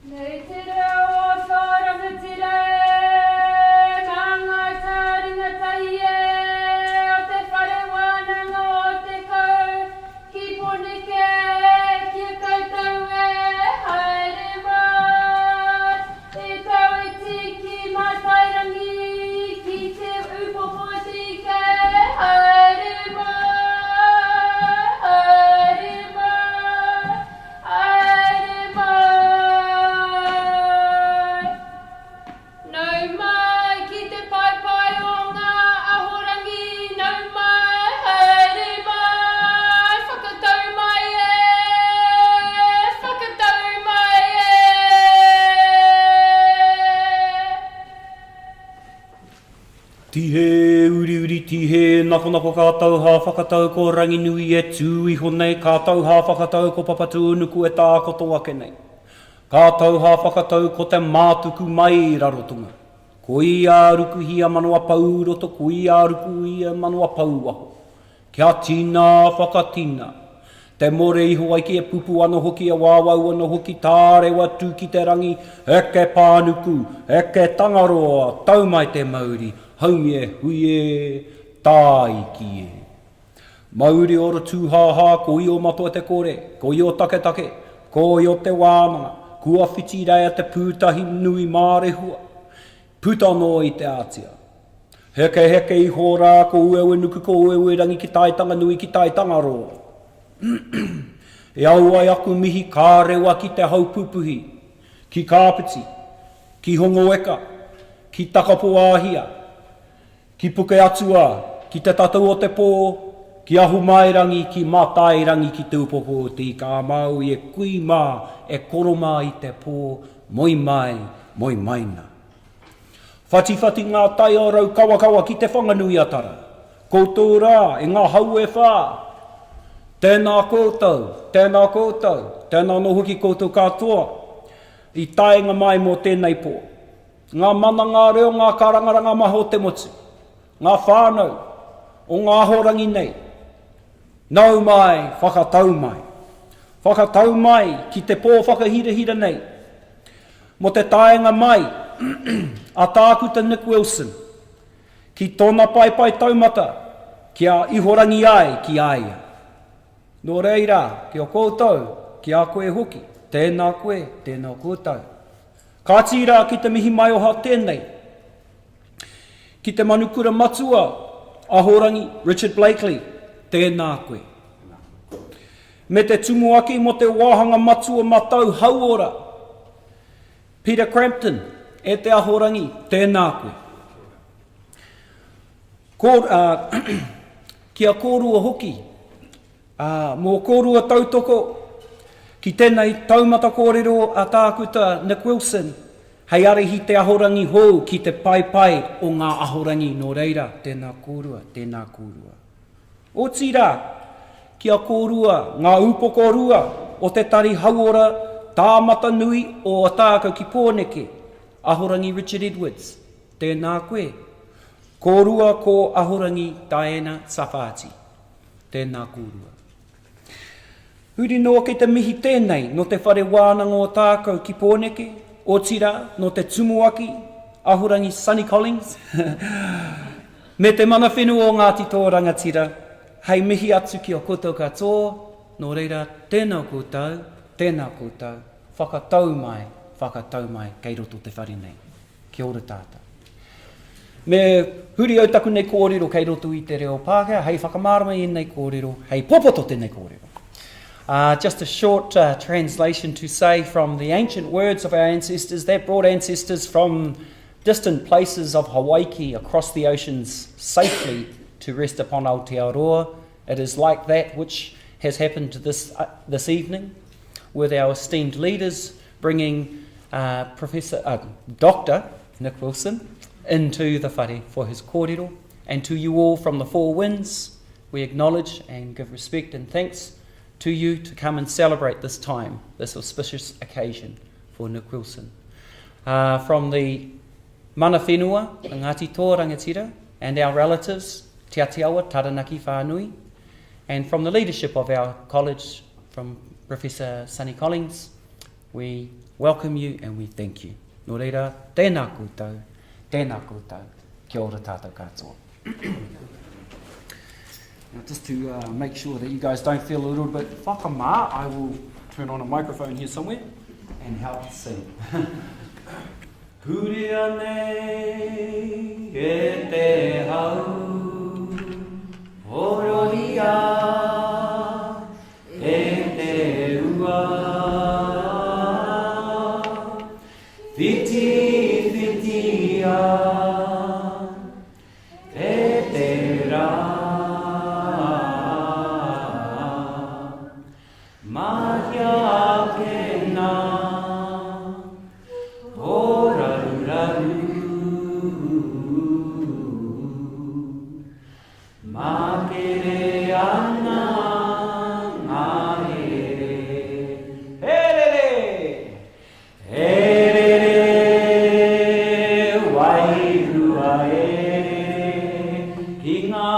Nei te reo o tāranga te re, ka ngai tāringa taie, o te whare wānanga o te kau, ki poneke, ki a koutou e, haere mai, e tau e tiki mai tairangi, ki te upopo tike, haere mai, haere mai, haere mai. Nau mai ki te pai o ngā ahorangi, nau mai, haere mai, whakatau mai e, whakatau mai e. Tihe, uri tihe, nako kātau hā whakatau ko rangi nui e tū iho nei, kātau hā whakatau ko papatū nuku e tā koto ake nei. Kātau hā whakatau ko te mātuku mai rarotunga. Ko i āruku hia manua pau roto, ko i āruku ia manua pau aho. Kia tina whakatina. Te more iho ai ki e pupu ano hoki, e wāwau ano hoki, tārewa tū ki te rangi, eke pānuku, eke tangaroa, tau mai te mauri, haumi e, hui e, tāiki e. Mauri ora tūhāhā, ko i o matua te kore, ko i o take, ko i o te wāmanga, kua whiti rea te pūtahi nui mārehua, puta no i te ātia. Heke i hōrā, ko uewe nuku, ko uewe rangi ki taitanga nui ki taitanga roa. E au ai aku mihi kā rewa ki te haupupuhi, ki kāpiti, ki hongo eka, ki takapo āhia, ki puke atua, ki te tatau o te pō, ki ahu mai rangi, ki mātai rangi ki tūpopo o te kā mau i e kui mā, e koroma i te pō, moi maina. Whati ngā tai o rau kawa ki te whanganui atara. Koutou rā, e ngā hau e whā. Tēnā koutou, tēnā no hoki koutou katoa. I taenga mai mō tēnei pō. Ngā mana ngā reo, ngā karangaranga maho te motu. Ngā whānau, o ngā horangi nei. Nau mai, whakatau mai. Whakatau mai ki te pō whakahira nei. Mo te taenga mai, a tākuta Nick Wilson, ki tōna pai taumata, ki a ihorangi ai ki aia. Nō reira, ki o koutou, ki a koe hoki, tēnā koe, tēnā koutou. Ka tira ki te mihi mai oha tēnei, ki te manukura matua, ahorangi Richard Blakely, tēnā koe. Me te tumu aki mo te wāhanga matua matau hauora, Peter Crampton, e te ahorangi, tēnā koe. Kia kōrua hoki, mō kōrua tautoko, ki tēnei taumata kōrero a tākuta Nick Wilson, hei arehi te ahorangi hou ki te pai o ngā ahorangi nō reira, tēnā kōrua. O tira, kia kōrua ngā upoko rua o te tari hauora tāmata nui o Otago ki pōneke, ahorangi Richard Edwards, tēnā koe. Kōrua ko ahorangi Diana Safati, tēnā kōrua. Huri noa kei te mihi tēnei no te whare wānanga o tākau ki pōneke, o tira no te tumuaki, ahorangi Sunny Collins. Me te mana whenua o Ngāti tō rangatira, hei mihi atu ki o koutou katoa, nō reira tēnā koutou, whakatau mai, kei roto te whare nei. Kia ora tātou. Me huri au taku nei kōrero kei roto i te reo Pākehā, hei whakamārama i nei kōrero, hei popoto tēnei kōrero. Just a short translation to say from the ancient words of our ancestors that brought ancestors from distant places of Hawaii across the oceans safely to rest upon Aotearoa. It is like that which has happened this evening with our esteemed leaders bringing Dr. Nick Wilson into the whare for his kōrero. And to you all from the four winds, we acknowledge and give respect and thanks to you to come and celebrate this time, this auspicious occasion for Nick Wilson. From the mana whenua, Ngāti tō rangatira, and our relatives, Te Atiawa, Taranaki Whānui, and from the leadership of our college, from Professor Sunny Collins, We welcome you and we thank you. Nō reira, tēnā koutou, kia ora tātou katoa. Now, just to make sure that you guys don't feel a little bit whakamā, I will turn on a microphone here somewhere and help sing. Huria nei e te hau, orohia e te ua, whiti whitia e te rā, mahia ke nā, o raru raru, ma kere ana ngā here, herere, herere, wairua e, ki ngā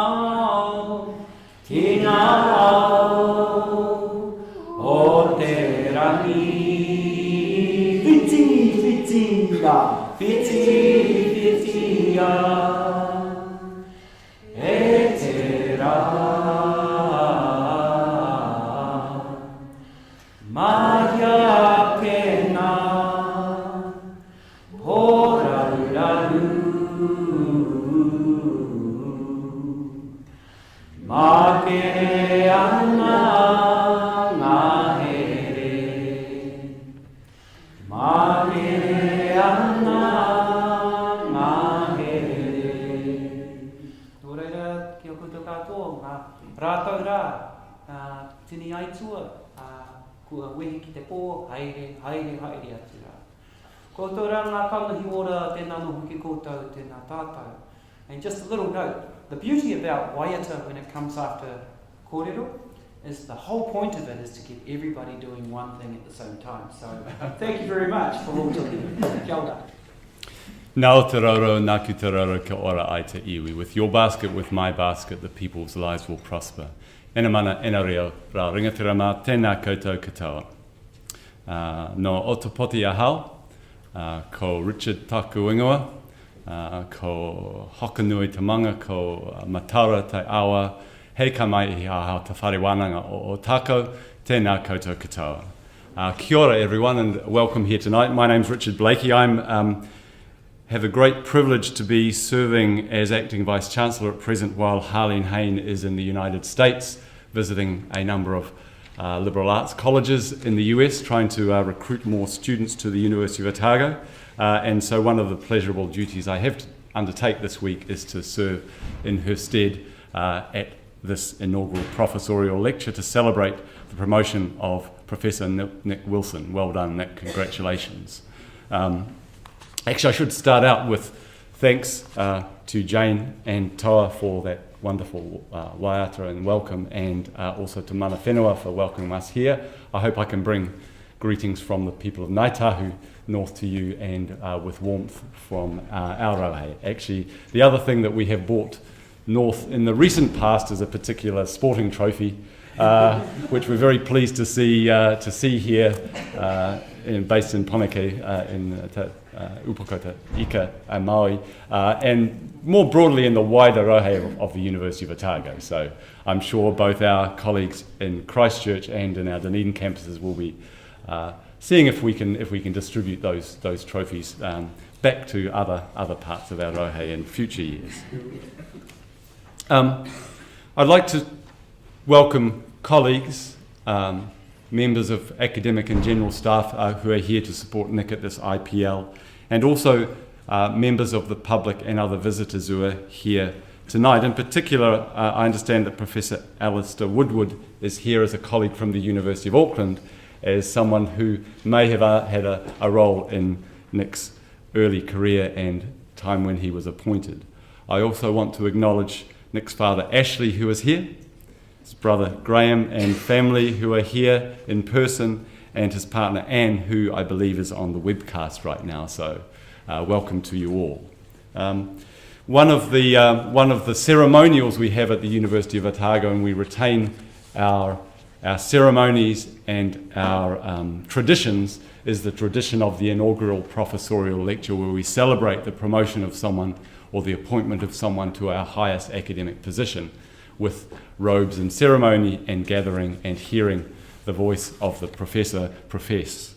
ao, o te rangi, whitia, e te rā, mahia ke nā, ho raru raru, ma kere ana ngā here, ma kere ana ngā here. Tō reira, kia koutou katoa, ngā rātou rā, tini aitua, kua wehi ki te pō, haere atu rā. Koutou rā ngā pangahi ora, tēnā noho ki koutou, tēnā tātou. And just a little note, the beauty about waiata when it comes after kōrero is the whole point of it is to get everybody doing one thing at the same time. So thank you very much for all doing it. Kia ora. Nā o te rauro, nā ki te rauro kia ora ai te iwi. With your basket, with my basket, the people's lives will prosper. Ena mana, ena reo, rā ringatira mā, tēnā koutou katoa. No Otapoti ahau, ko Richard Taku Ingoa, ko Hokanui te manga, ko Matara te awa, hei ka mai i ahau te whare wānanga o Otago, tēnā koutou katoa. Kia ora everyone and welcome here tonight. My name's Richard Blakey. I'm have a great privilege to be serving as Acting Vice-Chancellor at present while Harleen Hayne is in the United States visiting a number of liberal arts colleges in the US trying to recruit more students to the University of Otago. And so one of the pleasurable duties I have to undertake this week is to serve in her stead at this inaugural professorial lecture to celebrate the promotion of Professor Nick Wilson. Well done, Nick. Congratulations. Actually, I should start out with thanks to Jane and Toa for that wonderful waiata and welcome, and also to Mana Whenua for welcoming us here. I hope I can bring greetings from the people of Ngāi Tahu north to you and with warmth from our Rauhei. Actually, the other thing that we have brought north in the recent past is a particular sporting trophy, which we're very pleased to see here, based in Poneke in Upokota, Ika and Maui, and more broadly in the wider Rauhei of the University of Otago. So I'm sure both our colleagues in Christchurch and in our Dunedin campuses will be seeing if we can distribute those trophies back to other parts of our Rauhei in future years. I'd like to welcome colleagues, members of academic and general staff who are here to support Nick at this IPL, and also members of the public and other visitors who are here tonight. In particular, I understand that Professor Alistair Woodward is here as a colleague from the University of Auckland, as someone who may have had a role in Nick's early career and time when he was appointed. I also want to acknowledge Nick's father Ashley, who is here, his brother Graham and family who are here in person, and his partner Anne, who I believe is on the webcast right now. So welcome to you all. One of the ceremonials we have at the University of Otago, and we retain our our ceremonies and our traditions is the tradition of the Inaugural Professorial lecture, where we celebrate the promotion of someone or the appointment of someone to our highest academic position, with robes and ceremony and gathering and hearing the voice of the professor profess.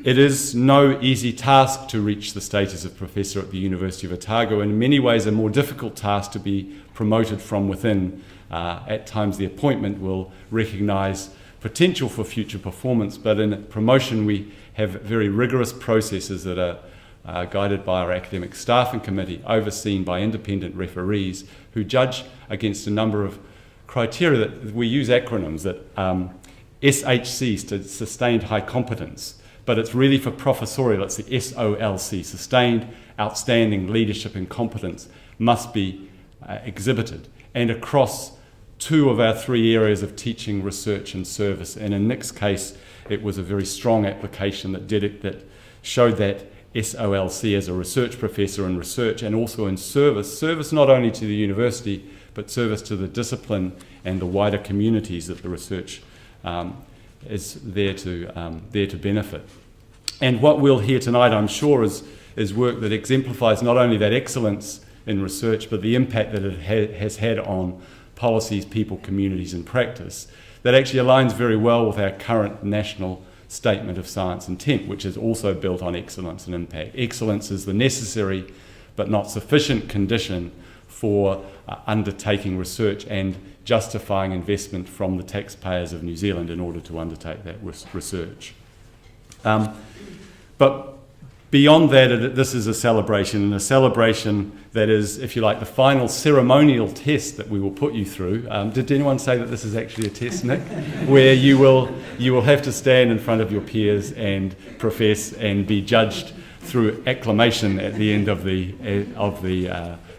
It is no easy task to reach the status of professor at the University of Otago, and in many ways a more difficult task to be promoted from within. At times the appointment will recognise potential for future performance, but in promotion we have very rigorous processes that are guided by our academic staffing committee, overseen by independent referees who judge against a number of criteria. That we use acronyms, that SHC stands Sustained High Competence, but it's really for professorial, it's the SOLC, Sustained Outstanding Leadership and Competence must be exhibited, and across 2 of our 3 areas of teaching, research and service. And in Nick's case, it was a very strong application that showed that SOLC as a research professor in research and also in service not only to the university, but service to the discipline and the wider communities that the research is there to benefit. And what we'll hear tonight, I'm sure, is work that exemplifies not only that excellence in research, but the impact that it has had on policies, people, communities and practice, that actually aligns very well with our current national statement of science intent, which is also built on excellence and impact. Excellence is the necessary but not sufficient condition for undertaking research and justifying investment from the taxpayers of New Zealand in order to undertake that research. But beyond that, this is a celebration, and a celebration that is, if you like, the final ceremonial test that we will put you through. Did anyone say that this is actually a test, Nick? Where you will have to stand in front of your peers and profess and be judged through acclamation at the end of the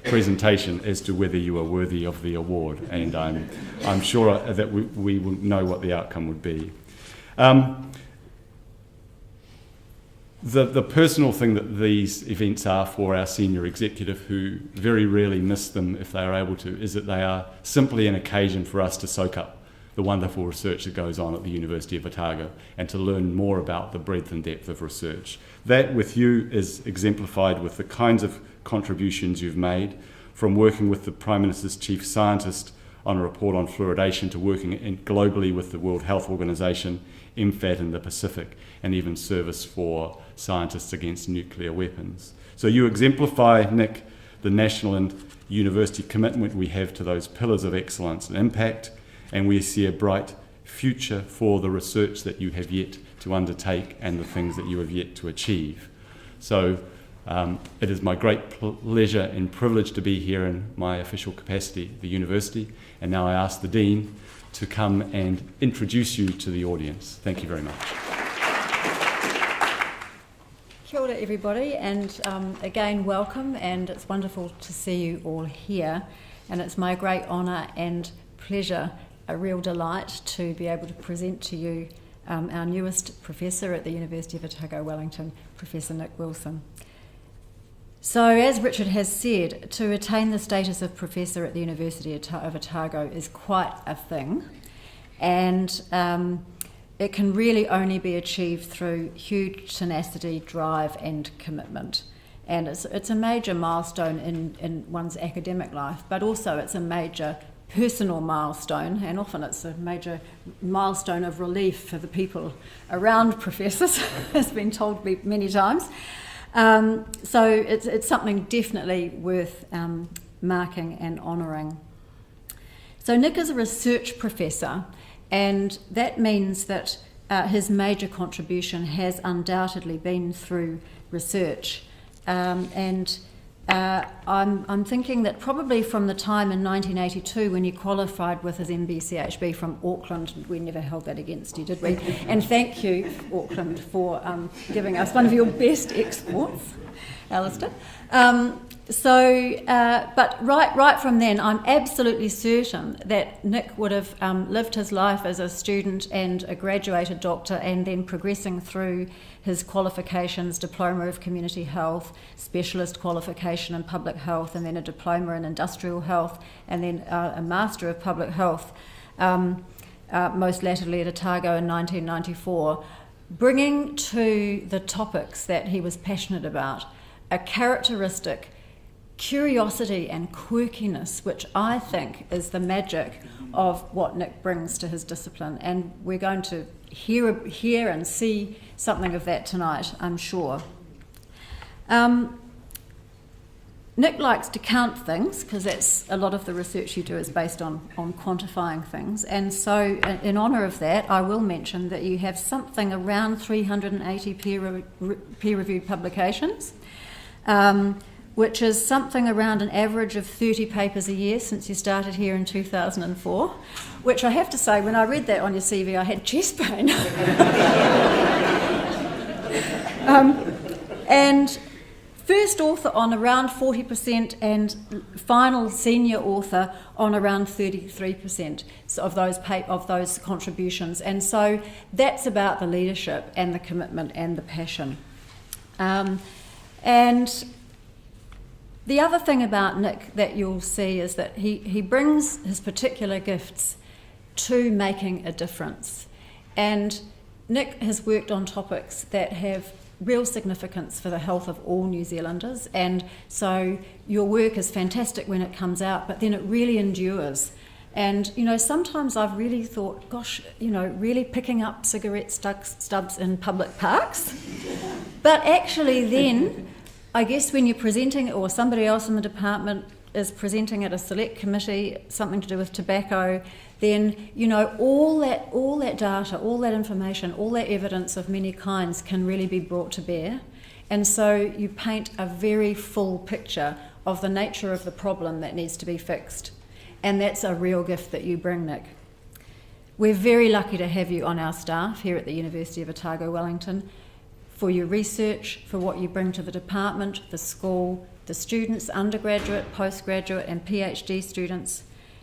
presentation as to whether you are worthy of the award. And I'm sure that we will know what the outcome would be. The personal thing that these events are for our senior executive, who very rarely miss them if they are able to, is that they are simply an occasion for us to soak up the wonderful research that goes on at the University of Otago and to learn more about the breadth and depth of research. That with you is exemplified with the kinds of contributions you've made, from working with the Prime Minister's Chief Scientist on a report on fluoridation to working globally with the World Health Organization, MFAT in the Pacific, and even service for scientists against nuclear weapons. So you exemplify, Nick, the national and university commitment we have to those pillars of excellence and impact, and we see a bright future for the research that you have yet to undertake and the things that you have yet to achieve. So it is my great pleasure and privilege to be here in my official capacity at the university, and now I ask the Dean to come and introduce you to the audience. Thank you very much. Kia ora everybody, and again welcome, and it's wonderful to see you all here, and it's my great honour and pleasure, a real delight to be able to present to you our newest professor at the University of Otago, Wellington, Professor Nick Wilson. So, as Richard has said, to attain the status of professor at the University of Otago is quite a thing, and it can really only be achieved through huge tenacity, drive and commitment. And it's a major milestone in one's academic life, but also it's a major personal milestone, and often it's a major milestone of relief for the people around professors, has been told me many times. So it's something definitely worth marking and honouring. So Nick is a research professor, and that means that his major contribution has undoubtedly been through research. I'm thinking that probably from the time in 1982 when you qualified with his MBCHB from Auckland, we never held that against you, did we? And thank you, Auckland, for giving us one of your best exports, Alistair. But right from then, I'm absolutely certain that Nick would have lived his life as a student and a graduated doctor, and then progressing through his qualifications, Diploma of Community Health, Specialist Qualification in Public Health, and then a Diploma in Industrial Health, and then a Master of Public Health. most latterly at Otago in 1994, bringing to the topics that he was passionate about a characteristic curiosity and quirkiness, which I think is the magic of what Nick brings to his discipline. And we're going to hear and see something of that tonight, I'm sure. Nick likes to count things, because that's a lot of the research you do is based on quantifying things. And so in honour of that, I will mention that you have something around 380 peer-reviewed publications, which is something around an average of 30 papers a year since you started here in 2004, which I have to say, when I read that on your CV, I had chest pain. And first author on around 40% and final senior author on around 33% of those contributions. And so that's about the leadership and the commitment and the passion. And the other thing about Nick that you'll see is that he brings his particular gifts to making a difference. And Nick has worked on topics that have real significance for the health of all New Zealanders, and so your work is fantastic when it comes out, but then it really endures. And sometimes I've really thought, gosh, really picking up cigarette stubs in public parks. But actually then, I guess when you're presenting, or somebody else in the department is presenting at a select committee, something to do with tobacco, then all that data, all that information, all that evidence of many kinds can really be brought to bear. And so you paint a very full picture of the nature of the problem that needs to be fixed. And that's a real gift that you bring, Nick. We're very lucky to have you on our staff here at the University of Otago, Wellington, for your research, for what you bring to the department, the school, the students, undergraduate, postgraduate and PhD students.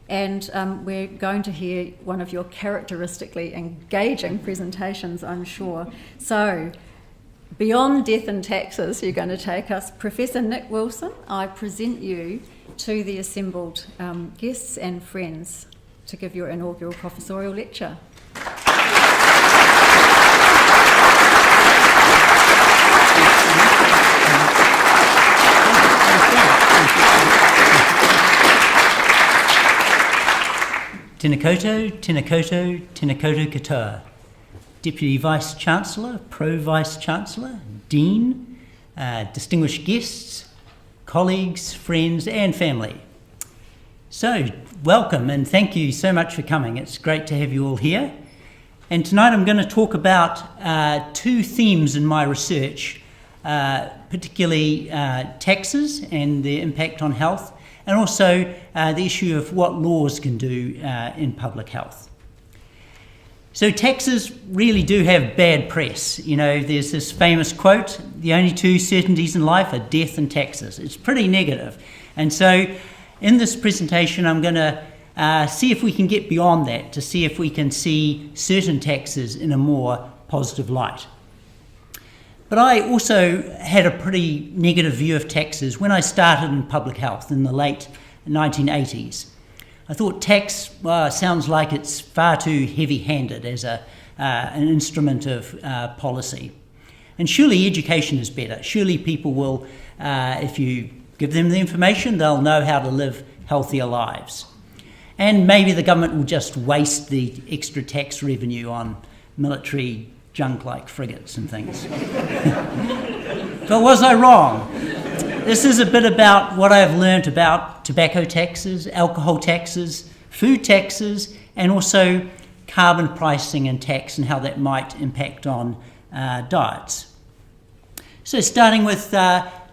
And we're going to hear one of your characteristically engaging presentations, I'm sure. So, beyond death and taxes, you're going to take us. Professor Nick Wilson, I present you to the assembled guests and friends to give your inaugural professorial lecture. Tēnā koutou, tēnā koutou, tēnā koutou katoa. Deputy Vice-Chancellor, Pro-Vice-Chancellor, Dean, distinguished guests, colleagues, friends and family. So, welcome and thank you so much for coming. It's great to have you all here. And tonight I'm going to talk about two themes in my research, particularly taxes and their impact on health, and also the issue of what laws can do in public health. So taxes really do have bad press. There's this famous quote, the only two certainties in life are death and taxes. It's pretty negative. And so in this presentation, I'm going to see if we can get beyond that, to see if we can see certain taxes in a more positive light. But I also had a pretty negative view of taxes when I started in public health in the late 1980s. I thought tax sounds like it's far too heavy-handed as an instrument of policy. And surely education is better. Surely people will, if you give them the information, they'll know how to live healthier lives. And maybe the government will just waste the extra tax revenue on military junk like frigates and things. But was I wrong? This is a bit about what I've learned about tobacco taxes, alcohol taxes, food taxes, and also carbon pricing and tax and how that might impact on diets. So starting with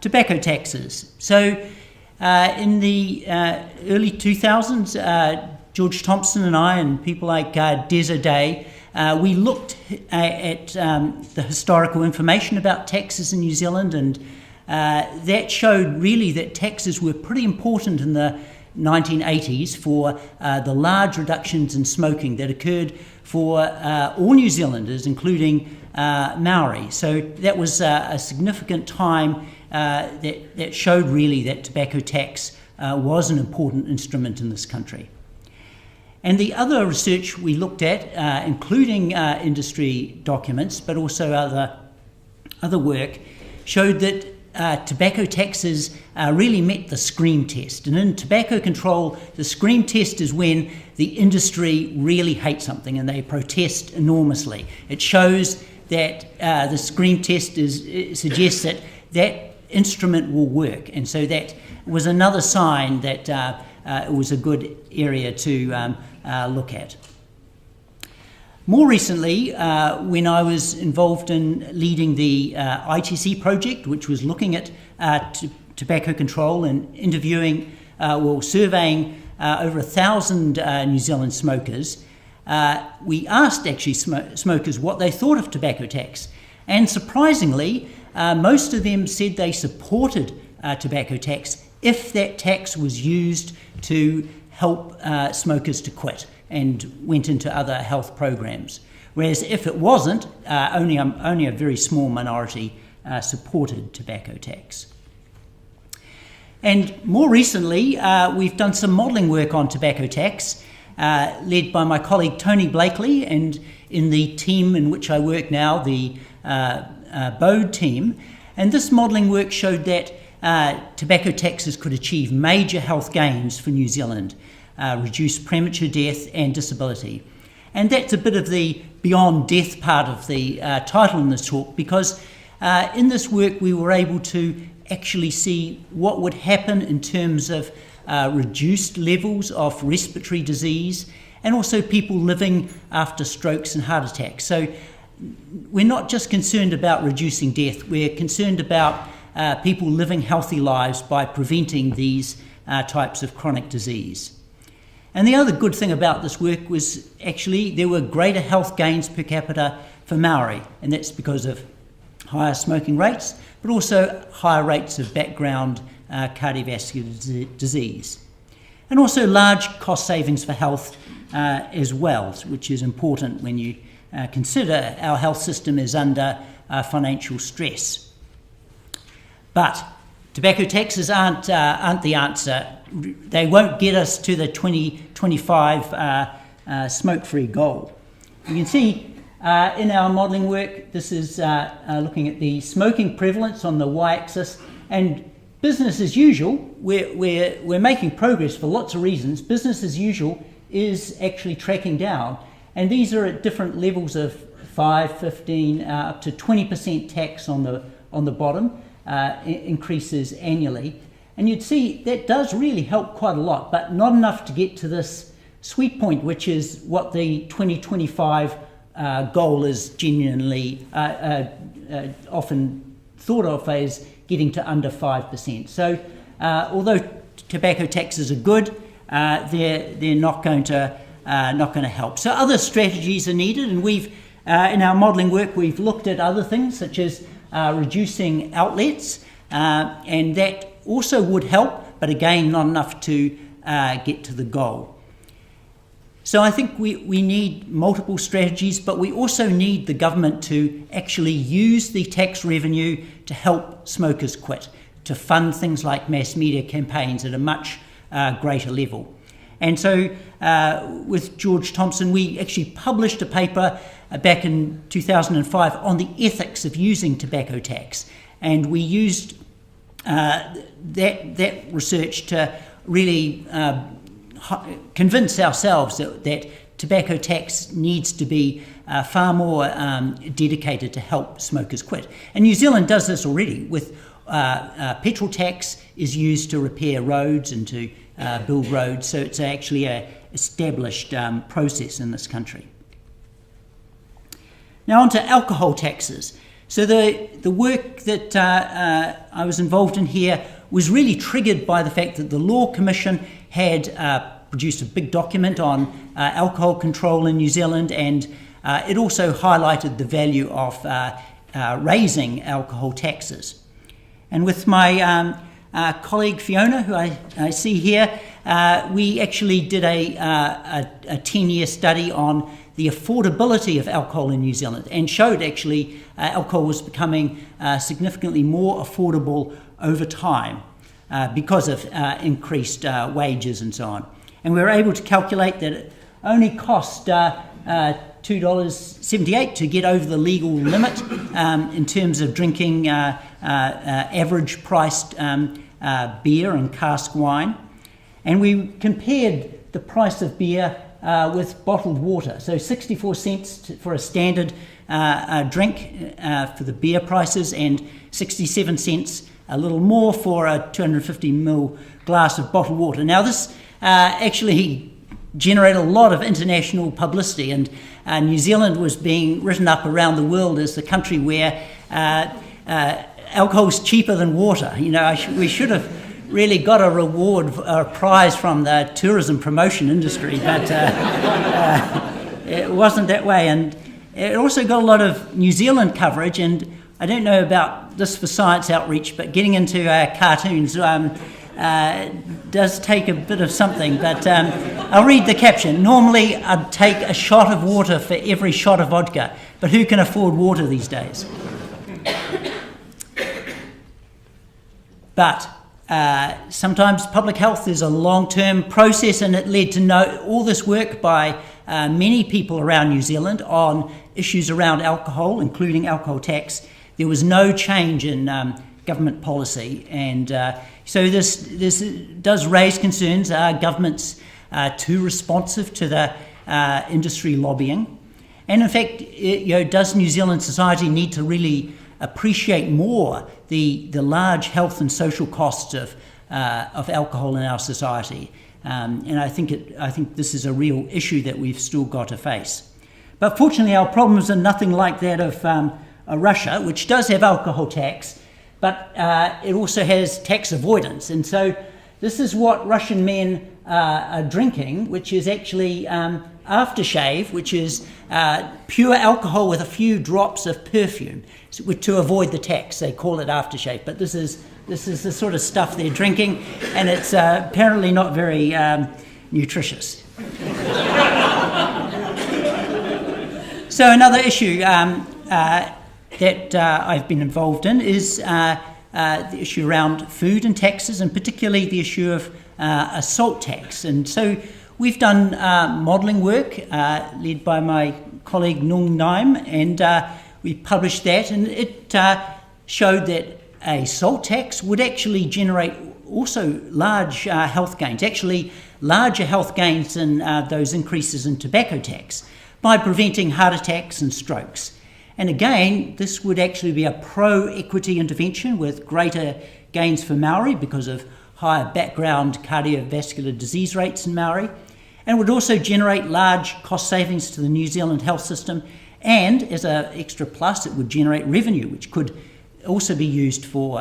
tobacco taxes. So in the early 2000s, George Thompson and I and people like Des O'Day, we looked at the historical information about taxes in New Zealand, and that showed really that taxes were pretty important in the 1980s for the large reductions in smoking that occurred for all New Zealanders, including Maori. So that was a significant time that showed really that tobacco tax was an important instrument in this country. And the other research we looked at, including industry documents, but also other work, showed that tobacco taxes really met the scream test. And in tobacco control, the scream test is when the industry really hates something and they protest enormously. It shows that the scream test suggests that that instrument will work. And so that was another sign that it was a good area to look at. More recently, when I was involved in leading the ITC project, which was looking at tobacco control and interviewing, surveying over 1,000 New Zealand smokers, we asked actually smokers what they thought of tobacco tax. And surprisingly, most of them said they supported tobacco tax if that tax was used to help smokers to quit and went into other health programs. Whereas if it wasn't, only a very small minority supported tobacco tax. And more recently, we've done some modelling work on tobacco tax, led by my colleague Tony Blakely, and in the team in which I work now, the Bode team. And this modelling work showed that tobacco taxes could achieve major health gains for New Zealand, reduce premature death and disability. And that's a bit of the beyond death part of the title in this talk, because in this work we were able to actually see what would happen in terms of reduced levels of respiratory disease and also people living after strokes and heart attacks. So we're not just concerned about reducing death, we're concerned about people living healthy lives by preventing these types of chronic disease. And the other good thing about this work was actually there were greater health gains per capita for Maori, and that's because of higher smoking rates, but also higher rates of background cardiovascular disease. And also large cost savings for health as well, which is important when you consider our health system is under financial stress. But tobacco taxes aren't the answer. They won't get us to the 2025 smoke-free goal. You can see in our modelling work, this is looking at the smoking prevalence on the y-axis, and business as usual. We're making progress for lots of reasons. Business as usual is actually tracking down, and these are at different levels of 5, 15, up to 20% tax on the bottom, increases annually. And you'd see that does really help quite a lot, but not enough to get to this sweet point, which is what the 2025 goal is genuinely often thought of as getting to under 5%. So although tobacco taxes are good, they're not going to help. So other strategies are needed, and we've in our modelling work we've looked at other things such as reducing outlets, and that also would help, but again not enough to get to the goal. So I think we need multiple strategies, but we also need the government to actually use the tax revenue to help smokers quit, to fund things like mass media campaigns at a much greater level. And so with George Thompson, we actually published a paper back in 2005 on the ethics of using tobacco tax. And we used that research to really convince ourselves that tobacco tax needs to be far more dedicated to help smokers quit. And New Zealand does this already with petrol tax is used to repair roads and to build roads, so it's actually an established process in this country. Now on to alcohol taxes. So the work that I was involved in here was really triggered by the fact that the Law Commission had produced a big document on alcohol control in New Zealand, and it also highlighted the value of raising alcohol taxes. And with my colleague Fiona, who I see here, we actually did a 10-year study on the affordability of alcohol in New Zealand, and showed actually alcohol was becoming significantly more affordable over time because of increased wages and so on. And we were able to calculate that only cost $2.78 to get over the legal limit in terms of drinking average priced beer and cask wine. And we compared the price of beer with bottled water. So 64 cents for a standard drink for the beer prices, and 67 cents, a little more, for a 250ml glass of bottled water. Now this actually generated a lot of international publicity, and New Zealand was being written up around the world as the country where alcohol's cheaper than water. You know, we should have really got a reward, a prize from the tourism promotion industry, but it wasn't that way. And it also got a lot of New Zealand coverage, and I don't know about this for science outreach, but getting into cartoons does take a bit of something. But I'll read the caption. Normally I'd take a shot of water for every shot of vodka, but who can afford water these days? But sometimes public health is a long-term process, and it led to all this work by many people around New Zealand on issues around alcohol, including alcohol tax. There was no change in government policy, and so this does raise concerns. Are governments too responsive to the industry lobbying? And in fact, does New Zealand society need to really appreciate more the large health and social costs of alcohol in our society? And I think this is a real issue that we've still got to face. But fortunately, our problems are nothing like that of Russia, which does have alcohol tax, but it also has tax avoidance. And so this is what Russian men are drinking, which is actually aftershave, which is pure alcohol with a few drops of perfume to avoid the tax. They call it aftershave, but this is the sort of stuff they're drinking, and it's apparently not very nutritious. So another issue that I've been involved in is the issue around food and taxes, and particularly the issue of a salt tax. And so we've done modelling work led by my colleague Nordmeyer, and we published that, and it showed that a salt tax would actually generate also large health gains, actually larger health gains than those increases in tobacco tax, by preventing heart attacks and strokes. And again, this would actually be a pro-equity intervention with greater gains for Maori because of higher background cardiovascular disease rates in Maori, and would also generate large cost savings to the New Zealand health system, and as an extra plus, it would generate revenue, which could also be used for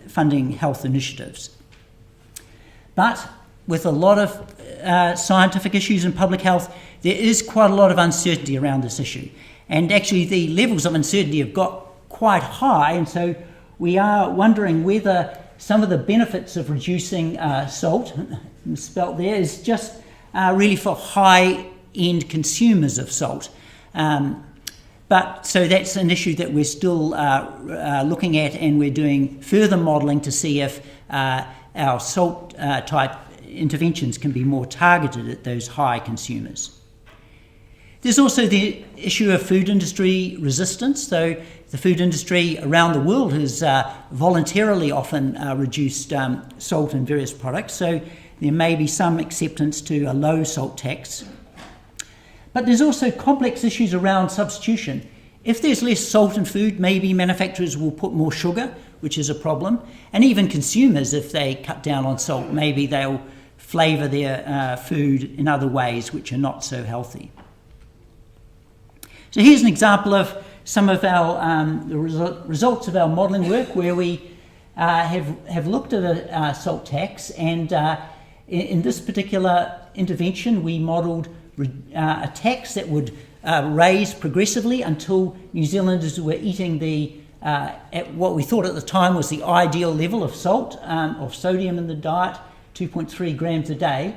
funding health initiatives. But with a lot of scientific issues in public health, there is quite a lot of uncertainty around this issue. And actually the levels of uncertainty have got quite high, and so we are wondering whether some of the benefits of reducing salt, spelt there, is just really for high-end consumers of salt. But so that's an issue that we're still looking at, and we're doing further modelling to see if our salt type interventions can be more targeted at those high consumers. There's also the issue of food industry resistance. So the food industry around the world has voluntarily often reduced salt in various products, so there may be some acceptance to a low salt tax. But there's also complex issues around substitution. If there's less salt in food, maybe manufacturers will put more sugar, which is a problem. And even consumers, if they cut down on salt, maybe they'll flavour their food in other ways which are not so healthy. So here's an example of some of our the results of our modelling work, where we have looked at a salt tax, and in this particular intervention we modelled a tax that would raise progressively until New Zealanders were eating at what we thought at the time was the ideal level of salt, of sodium in the diet, 2.3 grams a day,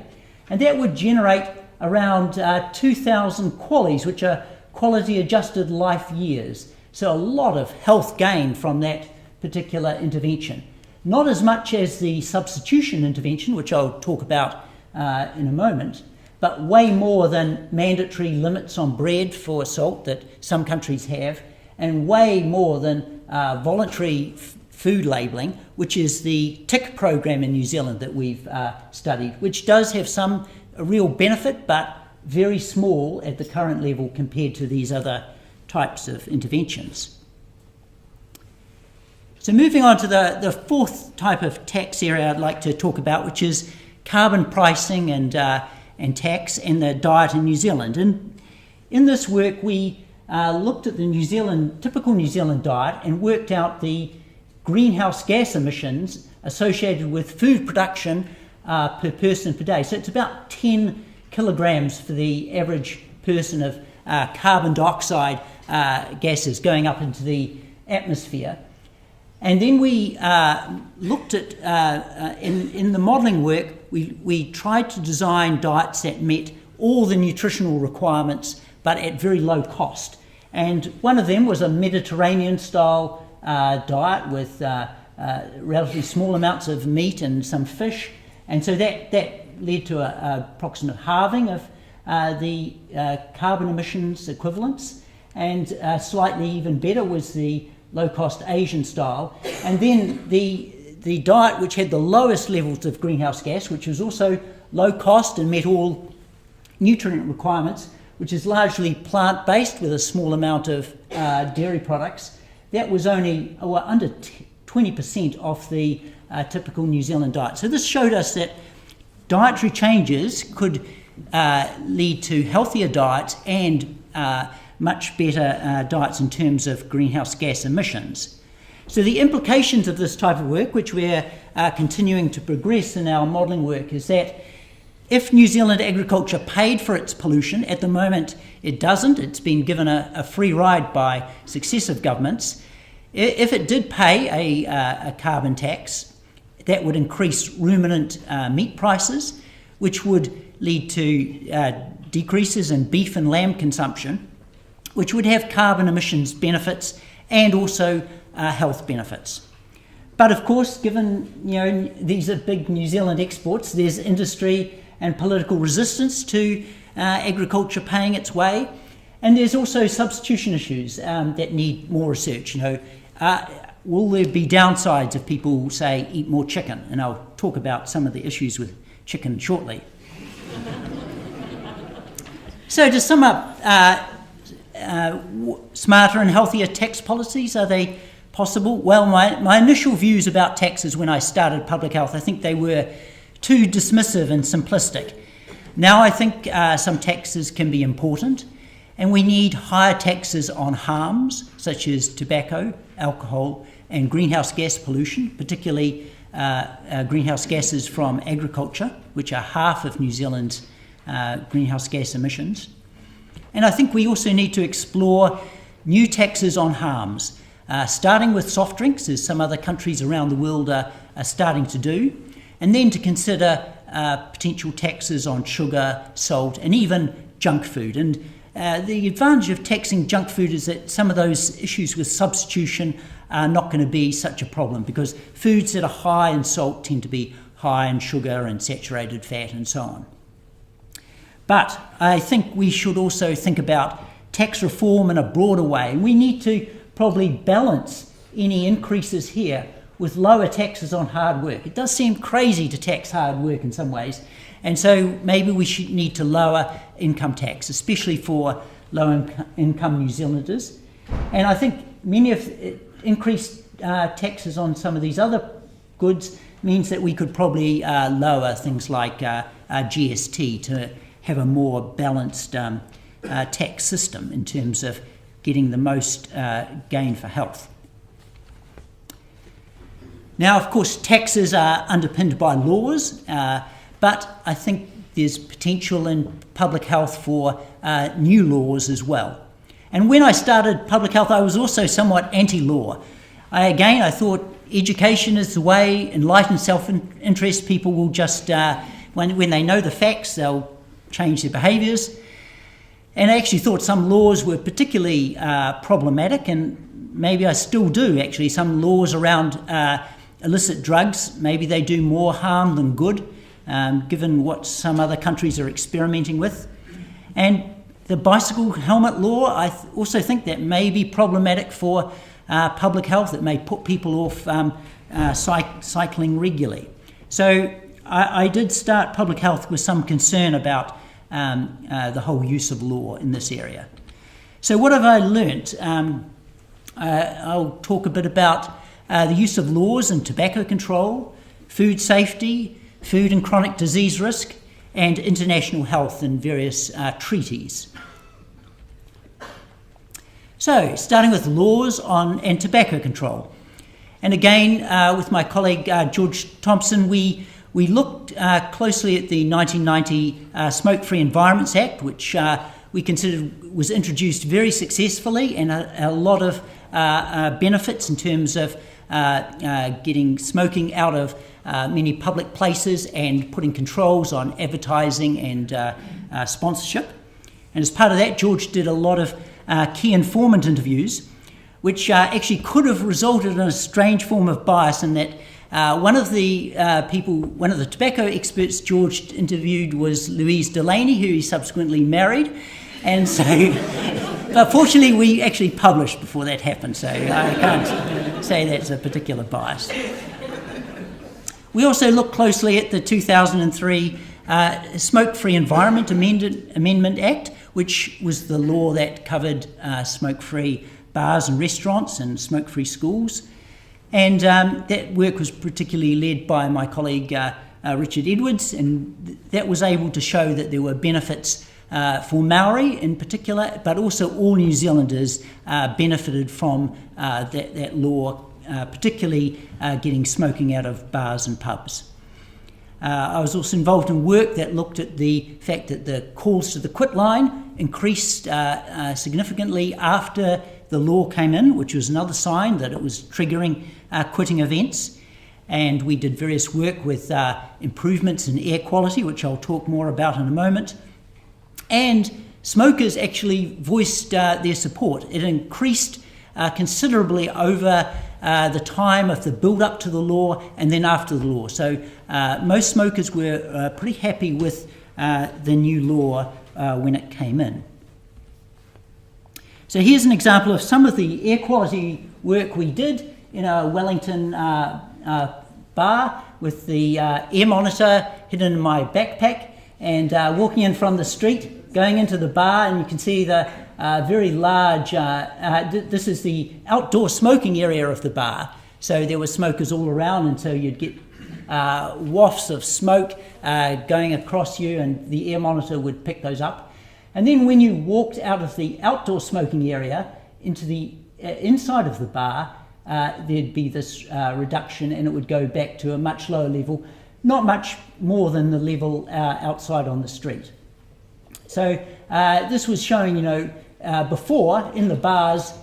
and that would generate around 2,000 QALYs, which are quality adjusted life years. So a lot of health gain from that particular intervention. Not as much as the substitution intervention, which I'll talk about in a moment, but way more than mandatory limits on bread for salt that some countries have, and way more than voluntary food labelling, which is the TIC program in New Zealand that we've studied, which does have some real benefit, but very small at the current level compared to these other types of interventions. So moving on to the fourth type of tax area I'd like to talk about, which is carbon pricing and tax and the diet in New Zealand. And in this work, we looked at the typical New Zealand diet and worked out the greenhouse gas emissions associated with food production per person per day. So it's about 10 kilograms for the average person of carbon dioxide gases going up into the atmosphere. And then we looked at, in the modelling work, we tried to design diets that met all the nutritional requirements, but at very low cost. And one of them was a Mediterranean-style diet with relatively small amounts of meat and some fish. And so that led to an approximate halving of the carbon emissions equivalents. And slightly even better was the low-cost Asian style. And then the diet which had the lowest levels of greenhouse gas, which was also low cost and met all nutrient requirements, which is largely plant-based with a small amount of dairy products, that was only under 20% of the typical New Zealand diet. So this showed us that dietary changes could lead to healthier diets and much better diets in terms of greenhouse gas emissions. So the implications of this type of work, which we're continuing to progress in our modelling work, is that if New Zealand agriculture paid for its pollution, at the moment it doesn't, it's been given a free ride by successive governments. If it did pay a carbon tax, that would increase ruminant meat prices, which would lead to decreases in beef and lamb consumption, which would have carbon emissions benefits and also health benefits. But of course, given these are big New Zealand exports, there's industry and political resistance to agriculture paying its way, and there's also substitution issues that need more research. Will there be downsides if people say eat more chicken? And I'll talk about some of the issues with chicken shortly. So to sum up, smarter and healthier tax policies, are they possible? Well, my initial views about taxes when I started public health, I think they were too dismissive and simplistic. Now I think some taxes can be important, and we need higher taxes on harms such as tobacco, alcohol and greenhouse gas pollution, particularly greenhouse gases from agriculture, which are half of New Zealand's greenhouse gas emissions. And I think we also need to explore new taxes on harms, starting with soft drinks, as some other countries around the world are starting to do, and then to consider potential taxes on sugar, salt, and even junk food. And the advantage of taxing junk food is that some of those issues with substitution are not going to be such a problem, because foods that are high in salt tend to be high in sugar and saturated fat and so on. But I think we should also think about tax reform in a broader way, and we need to probably balance any increases here with lower taxes on hard work. It does seem crazy to tax hard work in some ways, and so maybe we should need to lower income tax, especially for low-income New Zealanders. And I think many of increased taxes on some of these other goods means that we could probably lower things like GST to have a more balanced tax system in terms of getting the most gain for health. Now, of course, taxes are underpinned by laws, but I think there's potential in public health for new laws as well. And when I started public health, I was also somewhat anti-law. I thought education is the way, enlightened self-interest, people will just, when they know the facts, they'll change their behaviours. And I actually thought some laws were particularly problematic, and maybe I still do actually. Some laws around illicit drugs, maybe they do more harm than good. given what some other countries are experimenting with. And the bicycle helmet law, I also think that may be problematic for public health. It may put people off cycling regularly. So I did start public health with some concern about the whole use of law in this area. So what have I learnt? I'll talk a bit about the use of laws in tobacco control, food safety, food and chronic disease risk, and international health in various treaties. So, starting with laws and tobacco control. And again, with my colleague George Thompson, we looked closely at the 1990 Smoke-Free Environments Act, which we considered was introduced very successfully, and a lot of benefits in terms of getting smoking out of many public places and putting controls on advertising and sponsorship. And as part of that, George did a lot of key informant interviews, which actually could have resulted in a strange form of bias in that one of the tobacco experts George interviewed was Louise Delaney, who he subsequently married. And so, but fortunately, we actually published before that happened, so I can't say that's a particular bias. We also looked closely at the 2003 Smoke-Free Environment Amendment Act, which was the law that covered smoke-free bars and restaurants and smoke-free schools. And that work was particularly led by my colleague Richard Edwards, and that was able to show that there were benefits for Maori in particular, but also all New Zealanders benefited from that law, particularly getting smoking out of bars and pubs. I was also involved in work that looked at the fact that the calls to the quit line increased significantly after the law came in, which was another sign that it was triggering quitting events. And we did various work with improvements in air quality, which I'll talk more about in a moment. And smokers actually voiced their support. It increased considerably over the time of the build-up to the law and then after the law. So most smokers were pretty happy with the new law when it came in. So here's an example of some of the air quality work we did in a Wellington bar with the air monitor hidden in my backpack and walking in from the street, going into the bar, and you can see the very large, this is the outdoor smoking area of the bar. So there were smokers all around, and so you'd get wafts of smoke going across you, and the air monitor would pick those up. And then when you walked out of the outdoor smoking area into the inside of the bar, there'd be this reduction, and it would go back to a much lower level, not much more than the level outside on the street. So this was showing, before in the bars,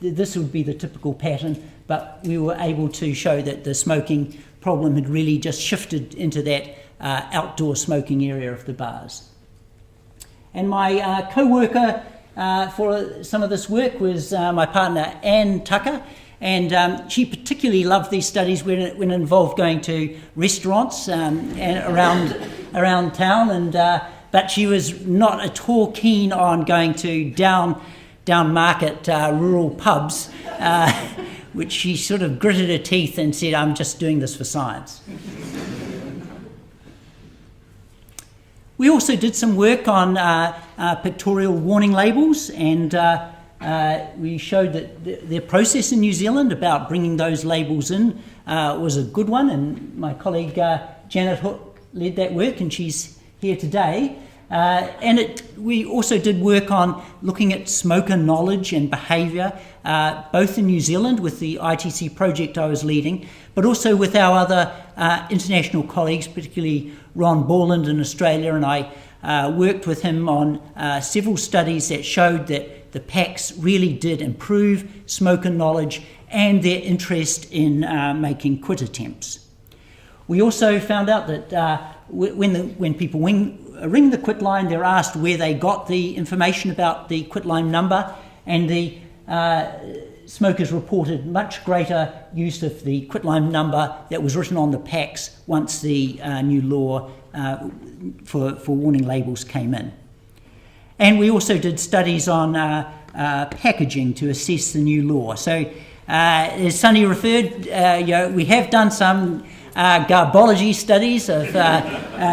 this would be the typical pattern, but we were able to show that the smoking problem had really just shifted into that outdoor smoking area of the bars. And my co-worker for some of this work was my partner Anne Tucker, and she particularly loved these studies when it involved going to restaurants and around town, and but she was not at all keen on going to down market rural pubs, which she sort of gritted her teeth and said, "I'm just doing this for science." We also did some work on pictorial warning labels, and we showed that their process in New Zealand about bringing those labels in was a good one, and my colleague Janet Hook led that work, and she's here today. We also did work on looking at smoker knowledge and behaviour, both in New Zealand with the ITC project I was leading, but also with our other international colleagues, particularly Ron Borland in Australia, and I worked with him on several studies that showed that the packs really did improve smoker knowledge and their interest in making quit attempts. We also found out that when people ring the quit line, they're asked where they got the information about the quit line number, and the smokers reported much greater use of the quitline number that was written on the packs once the new law for warning labels came in. And we also did studies on packaging to assess the new law. So as Sunny referred, we have done some garbology studies of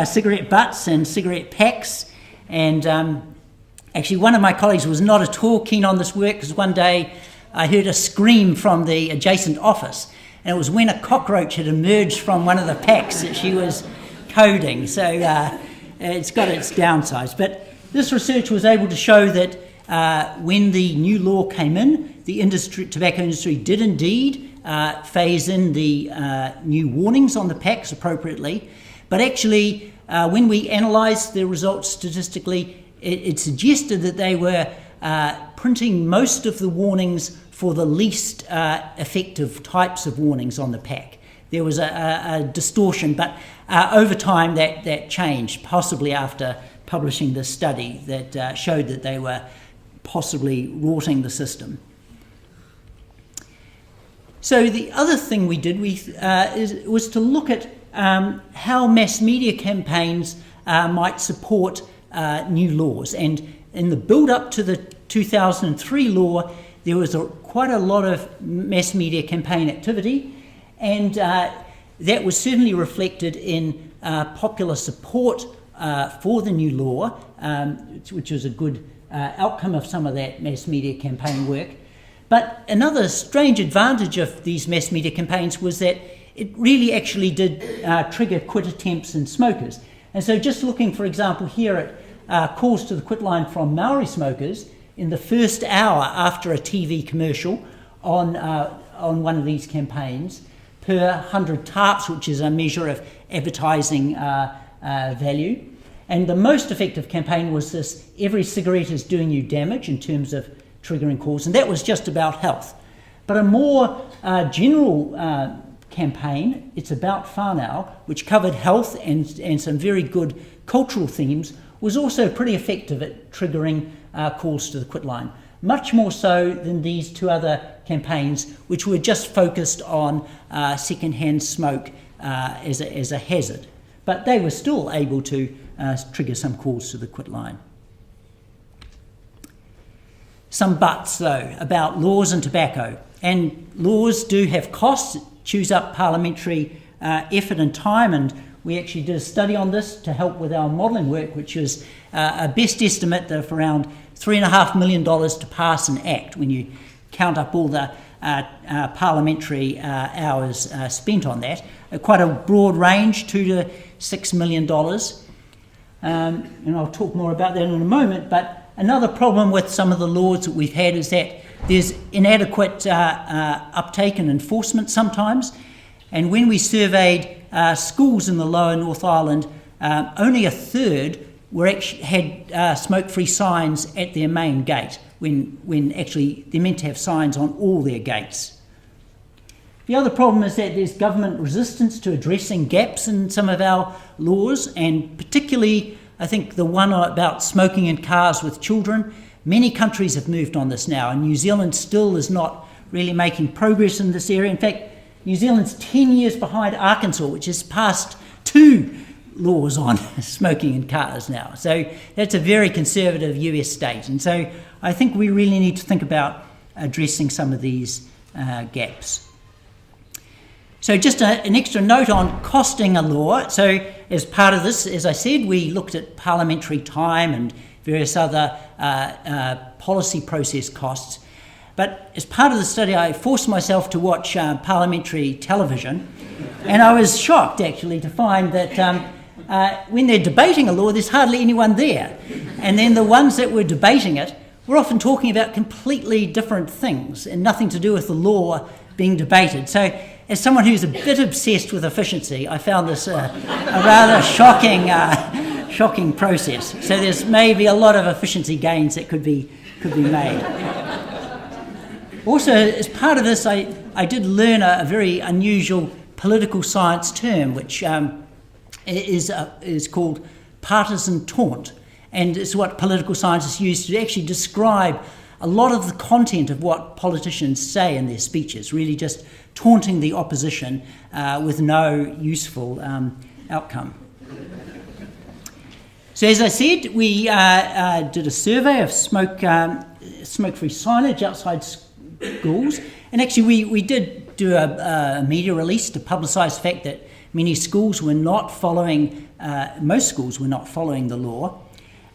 cigarette butts and cigarette packs, and actually one of my colleagues was not at all keen on this work because one day I heard a scream from the adjacent office, and it was when a cockroach had emerged from one of the packs that she was coding. So it's got its downsides. But this research was able to show that when the new law came in, the tobacco industry did indeed phase in the new warnings on the packs appropriately. But actually, when we analysed the results statistically, it suggested that they were printing most of the warnings for the least effective types of warnings on the pack. There was a distortion, but over time that changed, possibly after publishing this study that showed that they were possibly rorting the system. So the other thing we did was to look at how mass media campaigns might support new laws. And in the build-up to the 2003 law, there was quite a lot of mass media campaign activity, and that was certainly reflected in popular support for the new law, which was a good outcome of some of that mass media campaign work. But another strange advantage of these mass media campaigns was that it really actually did trigger quit attempts in smokers. And so just looking, for example, here at calls to the quit line from Maori smokers in the first hour after a TV commercial on one of these campaigns, per 100 tarps, which is a measure of advertising value. And the most effective campaign was this, every cigarette is doing you damage, in terms of triggering calls, and that was just about health. But a more general campaign, It's About Whānau, which covered health and some very good cultural themes, was also pretty effective at triggering calls to the quit line. Much more so than these two other campaigns, which were just focused on second-hand smoke as a hazard. But they were still able to trigger some calls to the quit line. Some buts, though, about laws and tobacco. And laws do have costs, chews up parliamentary effort and time, and we actually did a study on this to help with our modelling work, which was a best estimate of around $3.5 million to pass an act when you count up all the parliamentary hours spent on that. Quite a broad range, $2 to $6 million. And I'll talk more about that in a moment, but another problem with some of the laws that we've had is that there's inadequate uptake and enforcement sometimes. And when we surveyed schools in the lower North Island, only a third had smoke-free signs at their main gate, when actually they're meant to have signs on all their gates. The other problem is that there's government resistance to addressing gaps in some of our laws, and particularly, I think, the one about smoking in cars with children. Many countries have moved on this now, and New Zealand still is not really making progress in this area. In fact, New Zealand's 10 years behind Arkansas, which has passed 2 laws on smoking in cars now. So that's a very conservative US state. And so I think we really need to think about addressing some of these gaps. So just an extra note on costing a law. So as part of this, as I said, we looked at parliamentary time and various other policy process costs. But as part of the study, I forced myself to watch parliamentary television, and I was shocked actually to find that when they're debating a law, there's hardly anyone there. And then the ones that were debating it were often talking about completely different things and nothing to do with the law being debated. So as someone who's a bit obsessed with efficiency, I found this a rather shocking process. So there's maybe a lot of efficiency gains that could be made. Also, as part of this, I did learn a very unusual political science term, which is called partisan taunt, and it's what political scientists use to actually describe a lot of the content of what politicians say in their speeches, really just taunting the opposition with no useful outcome. So as I said, we did a survey of smoke-free signage outside schools, and actually we did do a media release to publicise the fact that many schools were not following, most schools were not following the law.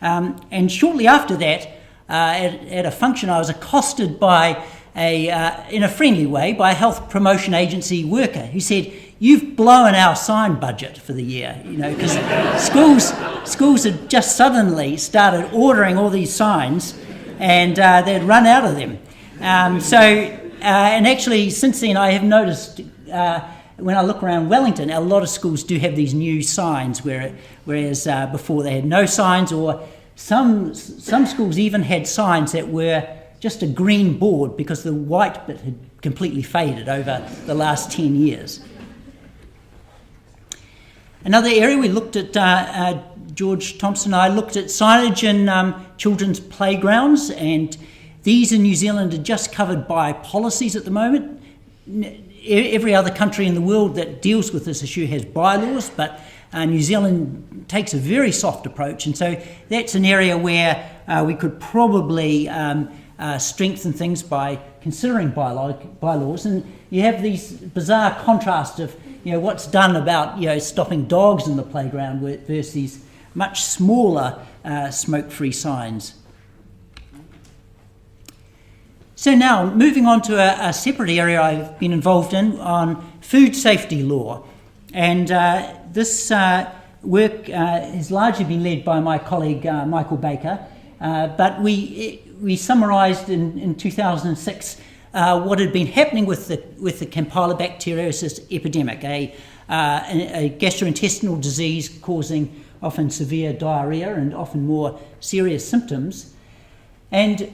And shortly after that, at a function, I was accosted by in a friendly way by a health promotion agency worker who said, "You've blown our sign budget for the year," because schools had just suddenly started ordering all these signs, and they'd run out of them. And actually, since then, I have noticed when I look around Wellington, a lot of schools do have these new signs, whereas before they had no signs, or some schools even had signs that were just a green board because the white bit had completely faded over the last 10 years. Another area we looked at, George Thompson and I looked at signage in children's playgrounds, and these in New Zealand are just covered by policies at the moment. Every other country in the world that deals with this issue has bylaws, but New Zealand takes a very soft approach, and so that's an area where we could probably strengthen things by considering bylaws. And you have these bizarre contrast of what's done about stopping dogs in the playground versus these much smaller smoke-free signs. So now, moving on to a separate area I've been involved in on food safety law. And this work has largely been led by my colleague Michael Baker, but we summarised in 2006 what had been happening with the Campylobacteriosis epidemic, a gastrointestinal disease causing often severe diarrhoea and often more serious symptoms. And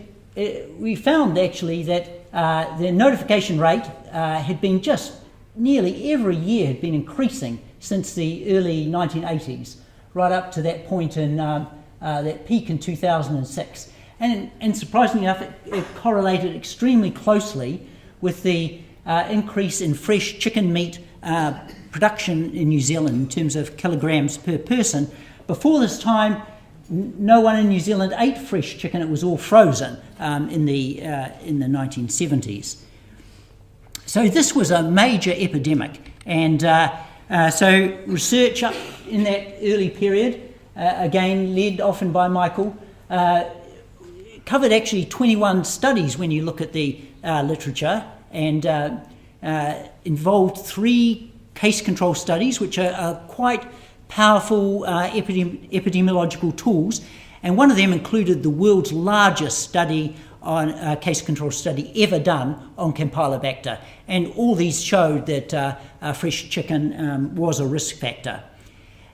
we found actually that the notification rate had been just nearly every year had been increasing since the early 1980s, right up to that point in that peak in 2006. And surprisingly enough, it correlated extremely closely with the increase in fresh chicken meat production in New Zealand in terms of kilograms per person. Before this time, no one in New Zealand ate fresh chicken; it was all frozen in the 1970s. So this was a major epidemic, and so research up in that early period, again led often by Michael, covered actually 21 studies when you look at the literature, and involved 3 case control studies, which are quite powerful epidemiological tools, and one of them included the world's largest study on case control study ever done on Campylobacter, and all these showed that fresh chicken was a risk factor.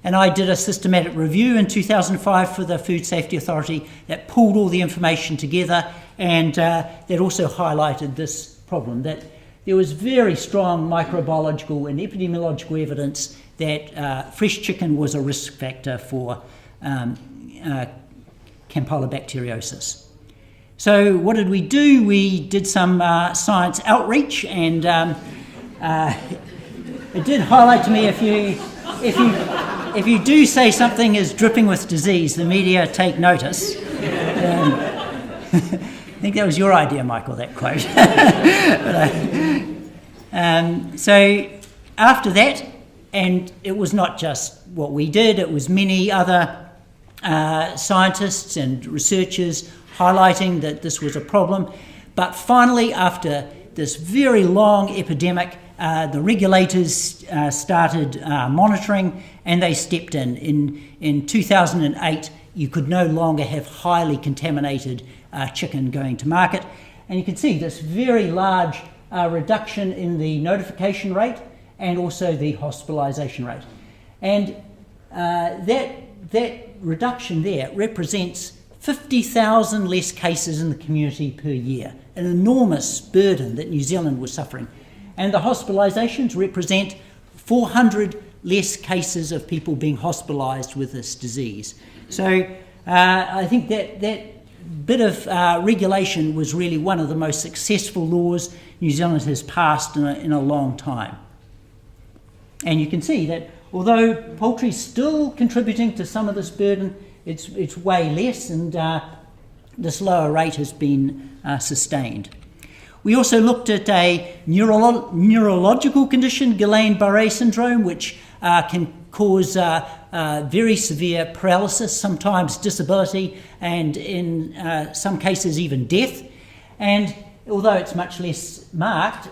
And I did a systematic review in 2005 for the Food Safety Authority that pulled all the information together, and that also highlighted this problem, that there was very strong microbiological and epidemiological evidence that fresh chicken was a risk factor for Campylobacteriosis. So what did we do? We did some science outreach, and it did highlight to me if you do say something is dripping with disease, the media take notice. I think that was your idea, Michael, that quote. So after that, and it was not just what we did, it was many other scientists and researchers highlighting that this was a problem. But finally, after this very long epidemic, the regulators started monitoring, and they stepped in. In 2008, you could no longer have highly contaminated chicken going to market. And you can see this very large reduction in the notification rate and also the hospitalisation rate. And that reduction there represents 50,000 less cases in the community per year, an enormous burden that New Zealand was suffering. And the hospitalisations represent 400 less cases of people being hospitalised with this disease. So I think that bit of regulation was really one of the most successful laws New Zealand has passed in a long time. And you can see that although poultry is still contributing to some of this burden, it's way less, and this lower rate has been sustained. We also looked at a neurological condition, Guillain-Barré syndrome, which can cause very severe paralysis, sometimes disability, and in some cases even death. And although it's much less marked,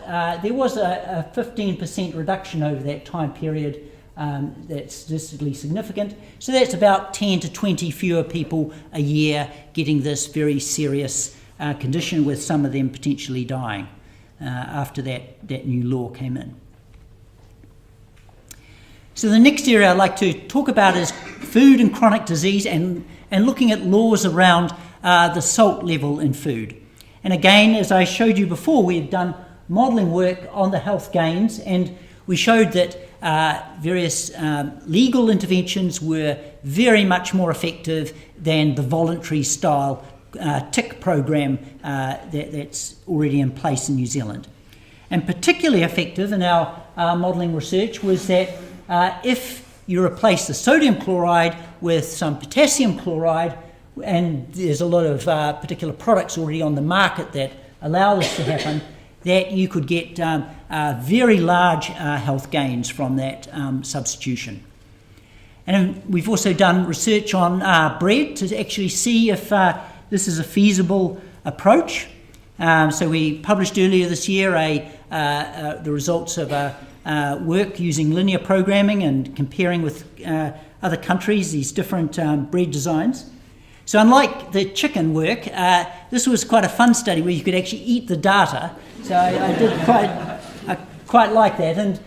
there was a 15% reduction over that time period that's statistically significant. So that's about 10 to 20 fewer people a year getting this very serious condition, with some of them potentially dying after that new law came in. So the next area I'd like to talk about is food and chronic disease, and looking at laws around the salt level in food. And again, as I showed you before, we had done modelling work on the health gains, and we showed that various legal interventions were very much more effective than the voluntary style tick program that's already in place in New Zealand. And particularly effective in our modelling research was that if you replace the sodium chloride with some potassium chloride, and there's a lot of particular products already on the market that allow this to happen, that you could get very large health gains from that substitution. And we've also done research on bread to actually see if this is a feasible approach. So we published earlier this year the results of work using linear programming and comparing with other countries these different bread designs. So unlike the chicken work, this was quite a fun study where you could actually eat the data. So I did quite like that. And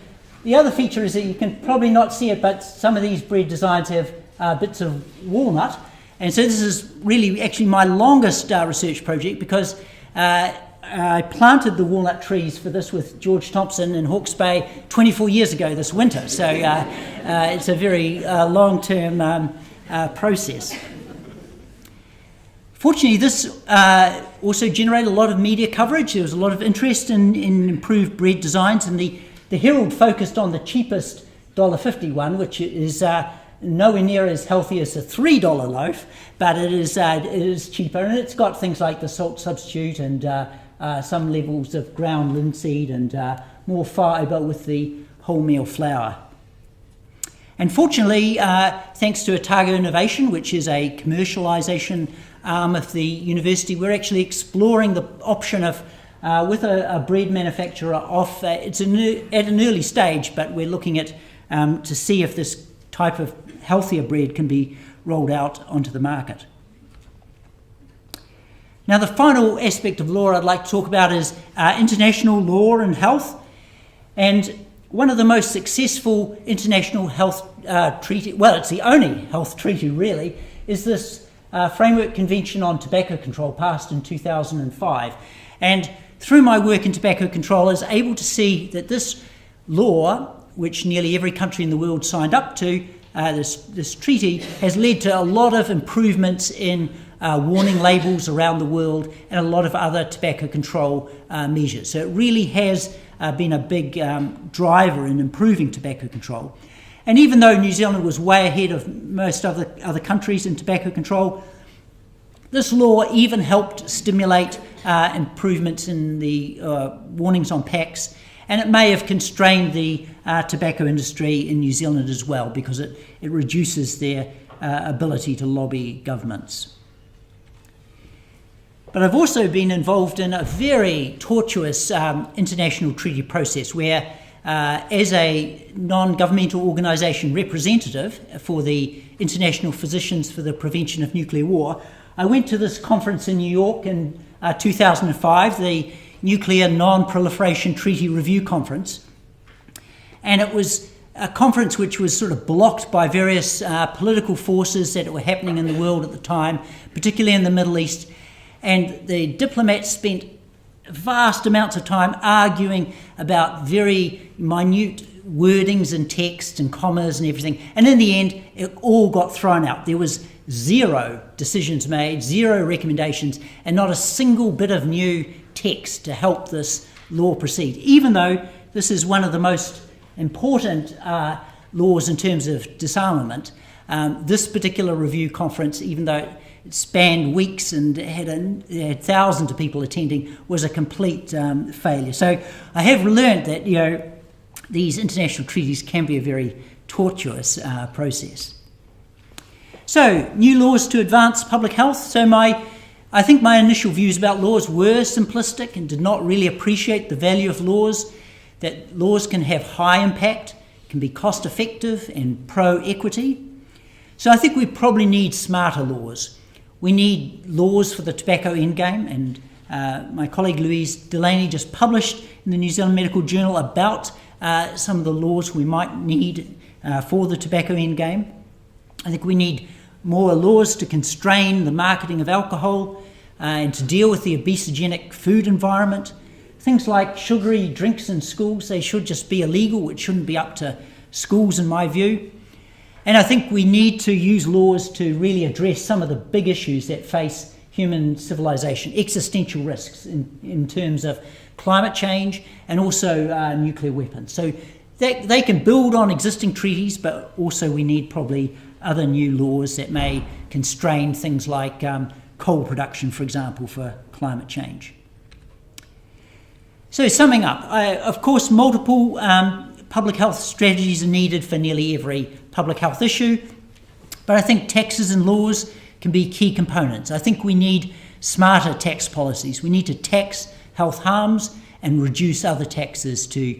the other feature is that you can probably not see it, but some of these bread designs have bits of walnut. And so this is really actually my longest research project, because I planted the walnut trees for this with George Thompson in Hawke's Bay 24 years ago this winter. So it's a very long-term process. Fortunately, this also generated a lot of media coverage. There was a lot of interest in improved bread designs, and the Herald focused on the cheapest $1.50 one, which is nowhere near as healthy as a $3 loaf, but it is cheaper, and it's got things like the salt substitute and some levels of ground linseed and more fibre with the wholemeal flour. And fortunately, thanks to Otago Innovation, which is a commercialisation arm of the university, we're actually exploring the option of, with a bread manufacturer, it's at an early stage, but we're looking at to see if this type of healthier bread can be rolled out onto the market. Now, the final aspect of law I'd like to talk about is international law and health. And one of the most successful international health treaty, well, it's the only health treaty really, is this Framework Convention on Tobacco Control, passed in 2005. And through my work in tobacco control, I was able to see that this law, which nearly every country in the world signed up to, this treaty, has led to a lot of improvements in warning labels around the world and a lot of other tobacco control measures. So it really has been a big driver in improving tobacco control. And even though New Zealand was way ahead of most other countries in tobacco control, this law even helped stimulate improvements in the warnings on packs, and it may have constrained the tobacco industry in New Zealand as well, because it reduces their ability to lobby governments. But I've also been involved in a very tortuous international treaty process where, as a non-governmental organisation representative for the International Physicians for the Prevention of Nuclear War, I went to this conference in New York in 2005, the Nuclear Non-Proliferation Treaty Review Conference. And it was a conference which was sort of blocked by various political forces that were happening in the world at the time, particularly in the Middle East. And the diplomats spent vast amounts of time arguing about very minute wordings and text and commas and everything. And in the end, it all got thrown out. There was 0 decisions made, 0 recommendations, and not a single bit of new text to help this law proceed, even though this is one of the most important laws in terms of disarmament. This particular review conference, even though it spanned weeks and had thousands of people attending, was a complete failure. So I have learned that, these international treaties can be a very tortuous process. So, new laws to advance public health. So I think my initial views about laws were simplistic and did not really appreciate the value of laws, that laws can have high impact, can be cost effective and pro-equity. So I think we probably need smarter laws. We need laws for the tobacco endgame, and my colleague Louise Delaney just published in the New Zealand Medical Journal about some of the laws we might need for the tobacco endgame. I think we need more laws to constrain the marketing of alcohol and to deal with the obesogenic food environment. Things like sugary drinks in schools, they should just be illegal. It shouldn't be up to schools, in my view. And I think we need to use laws to really address some of the big issues that face human civilization, existential risks in terms of climate change and also nuclear weapons. So they can build on existing treaties, but also we need probably other new laws that may constrain things like coal production, for example, for climate change. So summing up, of course, multiple public health strategies are needed for nearly every public health issue, but I think taxes and laws can be key components. I think we need smarter tax policies. We need to tax health harms and reduce other taxes to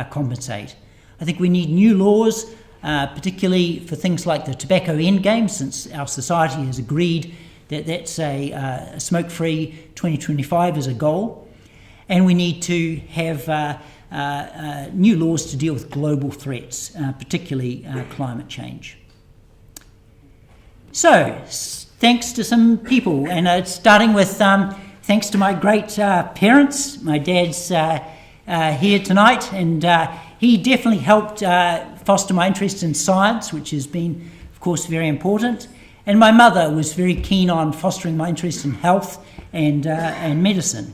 compensate. I think we need new laws, particularly for things like the tobacco endgame, since our society has agreed that that's a smoke-free 2025 as a goal. And we need to have new laws to deal with global threats, particularly climate change. So, thanks to some people, and starting with thanks to my great parents. My dad's here tonight, and he definitely helped foster my interest in science, which has been, of course, very important. And my mother was very keen on fostering my interest in health and medicine.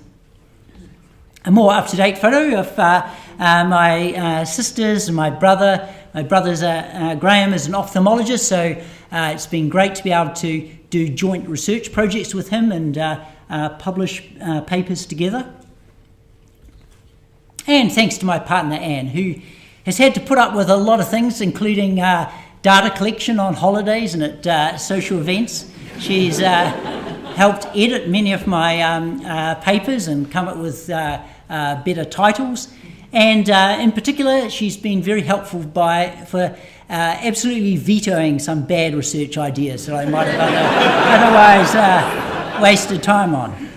A more up-to-date photo of my sisters and my brother. My brother's Graham is an ophthalmologist, so it's been great to be able to do joint research projects with him and publish papers together. And thanks to my partner Anne, who has had to put up with a lot of things, including data collection on holidays and at social events. She's helped edit many of my papers and come up with better titles. And in particular, she's been very helpful for absolutely vetoing some bad research ideas that I might have otherwise wasted time on.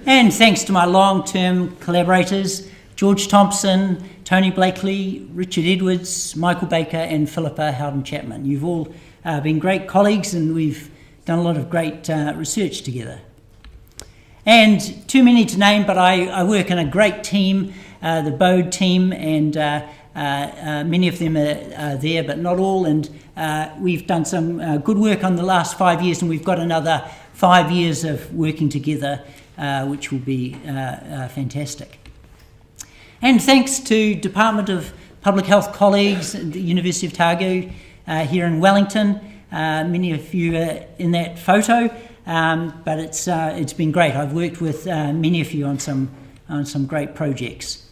And thanks to my long-term collaborators, George Thompson, Tony Blakely, Richard Edwards, Michael Baker and Philippa Howden-Chapman. You've all been great colleagues, and we've done a lot of great research together. And too many to name, but I work in a great team, the Bode team, and many of them are there, but not all. And we've done some good work on the last 5 years, and we've got another 5 years of working together, which will be fantastic. And thanks to Department of Public Health colleagues at the University of Otago here in Wellington. Many of you are in that photo, but it's been great. I've worked with many of you on some great projects.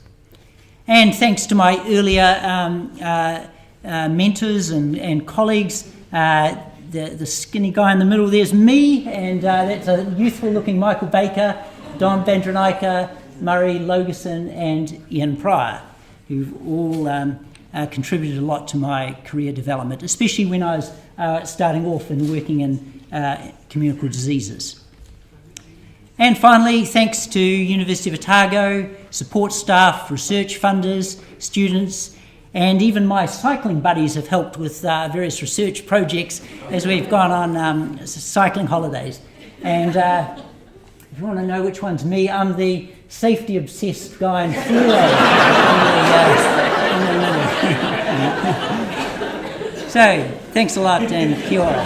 And thanks to my earlier mentors and colleagues, the skinny guy in the middle there's me, and that's a youthful-looking Michael Baker, Don Vandrenaika, Murray Logerson, and Ian Pryor, who've all contributed a lot to my career development, especially when I was starting off and working in communicable diseases. And finally, thanks to University of Otago, support staff, research funders, students, and even my cycling buddies have helped with various research projects as we've gone on cycling holidays. And If you want to know which one's me, I'm the safety-obsessed guy in philo. So, thanks a lot and kia ora.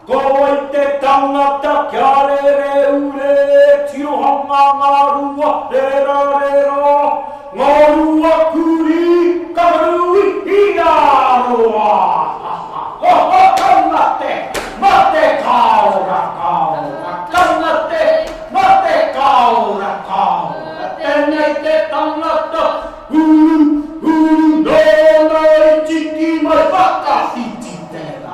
Koitte tangata kiarere ure tirohanga ngarua rera ngarua kuri kamarui hiaroa kannate mate kaura kannate mate kaura tennete tangata nonai chiki mai vakasi tera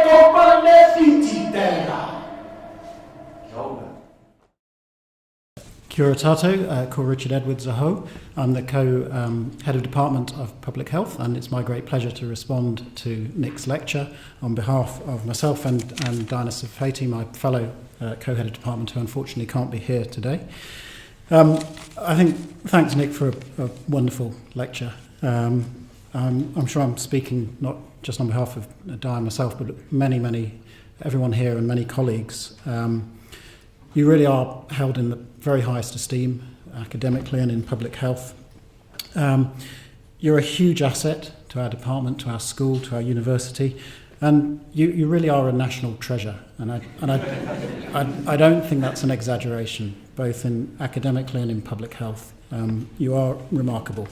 Compane, fititera. Kia ora tātou, called Richard Edwards Aho. I'm the co-head of Department of Public Health, and it's my great pleasure to respond to Nick's lecture on behalf of myself and Diana Safati, my fellow co-head of department, who unfortunately can't be here today. I think thanks Nick for a wonderful lecture. I'm sure I'm speaking not just on behalf of Di and myself, but everyone here and many colleagues. You really are held in the very highest esteem, academically and in public health. You're a huge asset to our department, to our school, to our university, and you really are a national treasure. And I don't think that's an exaggeration, both in academically and in public health. You are remarkable.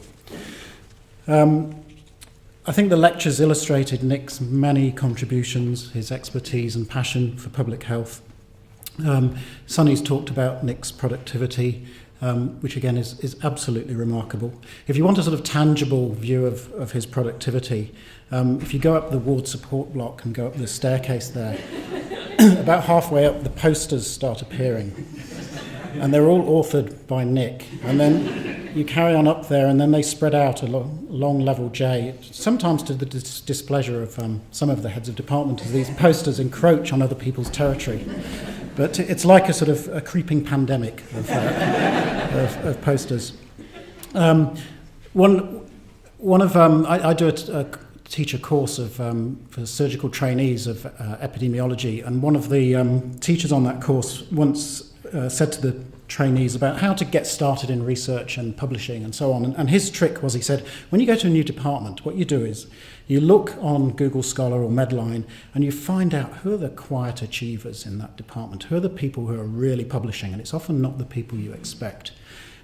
I think the lectures illustrated Nick's many contributions, his expertise and passion for public health. Sonny's talked about Nick's productivity, which again is absolutely remarkable. If you want a sort of tangible view of his productivity, if you go up the ward support block and go up the staircase there, about halfway up the posters start appearing. And they're all authored by Nick. And then you carry on up there, and then they spread out along long level J, sometimes to the displeasure of some of the heads of department, as these posters encroach on other people's territory. But it's like a sort of a creeping pandemic of posters. I teach a course for surgical trainees of epidemiology, and one of the teachers on that course once said to the trainees about how to get started in research and publishing and so on. And his trick was, he said, when you go to a new department, what you do is you look on Google Scholar or Medline and you find out who are the quiet achievers in that department, who are the people who are really publishing, and it's often not the people you expect.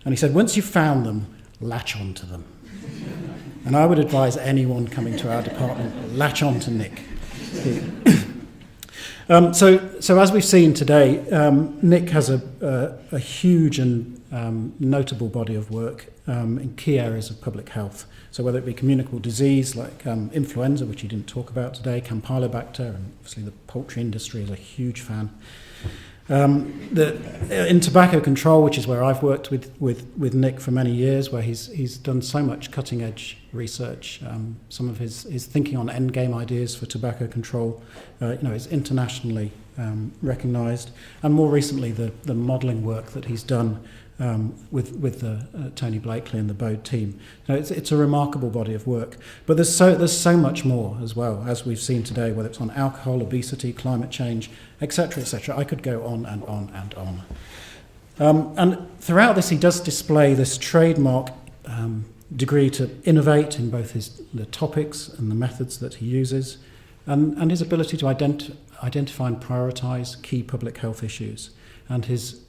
And he said, once you've found them, latch on to them. And I would advise anyone coming to our department, latch on to Nick. So as we've seen today, Nick has a huge and notable body of work in key areas of public health. So whether it be communicable disease like influenza, which he didn't talk about today, Campylobacter, and obviously the poultry industry is a huge fan. In tobacco control, which is where I've worked with Nick for many years, where he's done so much cutting edge research. Some of his thinking on end game ideas for tobacco control, is internationally recognised, and more recently the modelling work that he's done with the Tony Blakely and the Bode team. It's a remarkable body of work, but there's so much more as well, as we've seen today, whether it's on alcohol, obesity, climate change, etc., etc. I could go on and on and on. And throughout this, he does display this trademark degree to innovate in both the topics and the methods that he uses, and his ability to identify and prioritise key public health issues, and his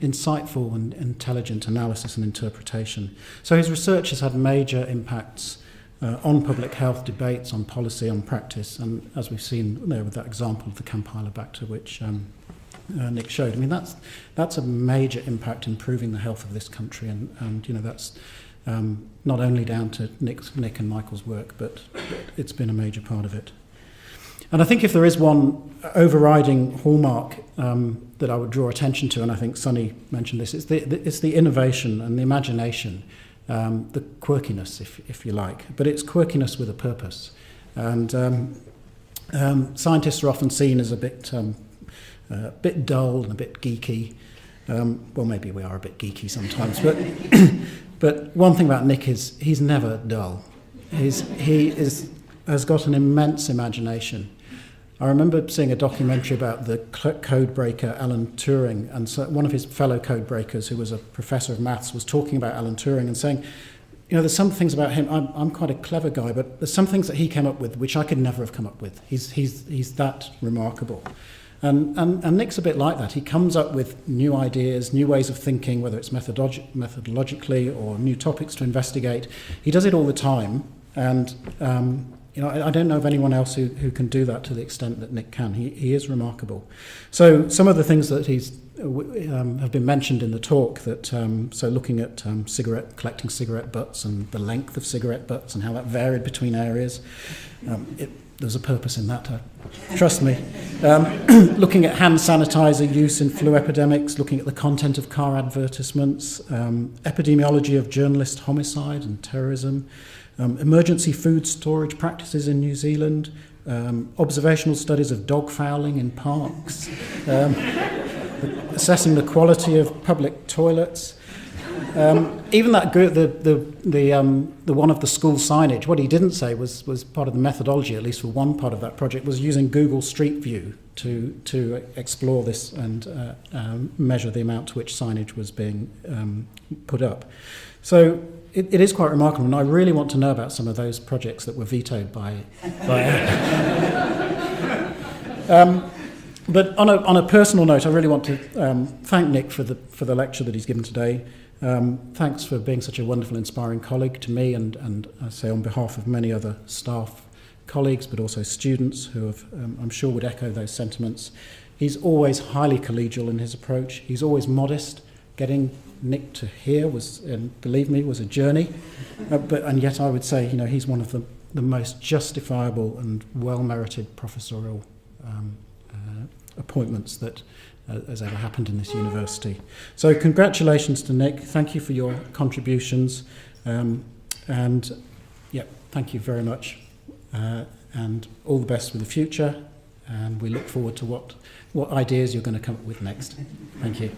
insightful and intelligent analysis and interpretation. So his research has had major impacts on public health debates, on policy, on practice, and as we've seen there with that example of the Campylobacter, which Nick showed. I mean, that's a major impact improving the health of this country, and that's not only down to Nick and Michael's work, but it's been a major part of it. And I think if there is one overriding hallmark that I would draw attention to, and I think Sonny mentioned this, it's the innovation and the imagination, the quirkiness, if you like, but it's quirkiness with a purpose. And scientists are often seen as a bit dull and a bit geeky. Well, maybe we are a bit geeky sometimes, but but one thing about Nick is he's never dull. He has got an immense imagination. I remember seeing a documentary about the code breaker Alan Turing, and so one of his fellow code breakers, who was a professor of maths, was talking about Alan Turing and saying, you know, there's some things about him. I'm quite a clever guy, but there's some things that he came up with which I could never have come up with. He's that remarkable. And Nick's a bit like that. He comes up with new ideas, new ways of thinking, whether it's methodologically or new topics to investigate. He does it all the time, and you know, I don't know of anyone else who can do that to the extent that Nick can. He is remarkable. So some of the things that he's have been mentioned in the talk, that so looking at collecting cigarette butts and the length of cigarette butts and how that varied between areas. There's a purpose in that, trust me. Looking at hand sanitizer use in flu epidemics, looking at the content of car advertisements, epidemiology of journalist homicide and terrorism, emergency food storage practices in New Zealand, observational studies of dog fouling in parks, assessing the quality of public toilets. Even that the one of the school signage, what he didn't say was part of the methodology, at least for one part of that project, was using Google Street View to explore this and measure the amount to which signage was being put up. So it is quite remarkable, and I really want to know about some of those projects that were vetoed by But on a personal note, I really want to thank Nick for the lecture that he's given today. Thanks for being such a wonderful, inspiring colleague to me, and I say on behalf of many other staff colleagues, but also students who have, I'm sure would echo those sentiments. He's always highly collegial in his approach. He's always modest. Getting Nick to here was, and believe me, was a journey. And yet I would say, you know, he's one of the most justifiable and well-merited professorial appointments that has ever happened in this university. So congratulations to Nick. Thank you for your contributions. And yeah, thank you very much. And all the best with the future. And we look forward to what ideas you're going to come up with next. Thank you.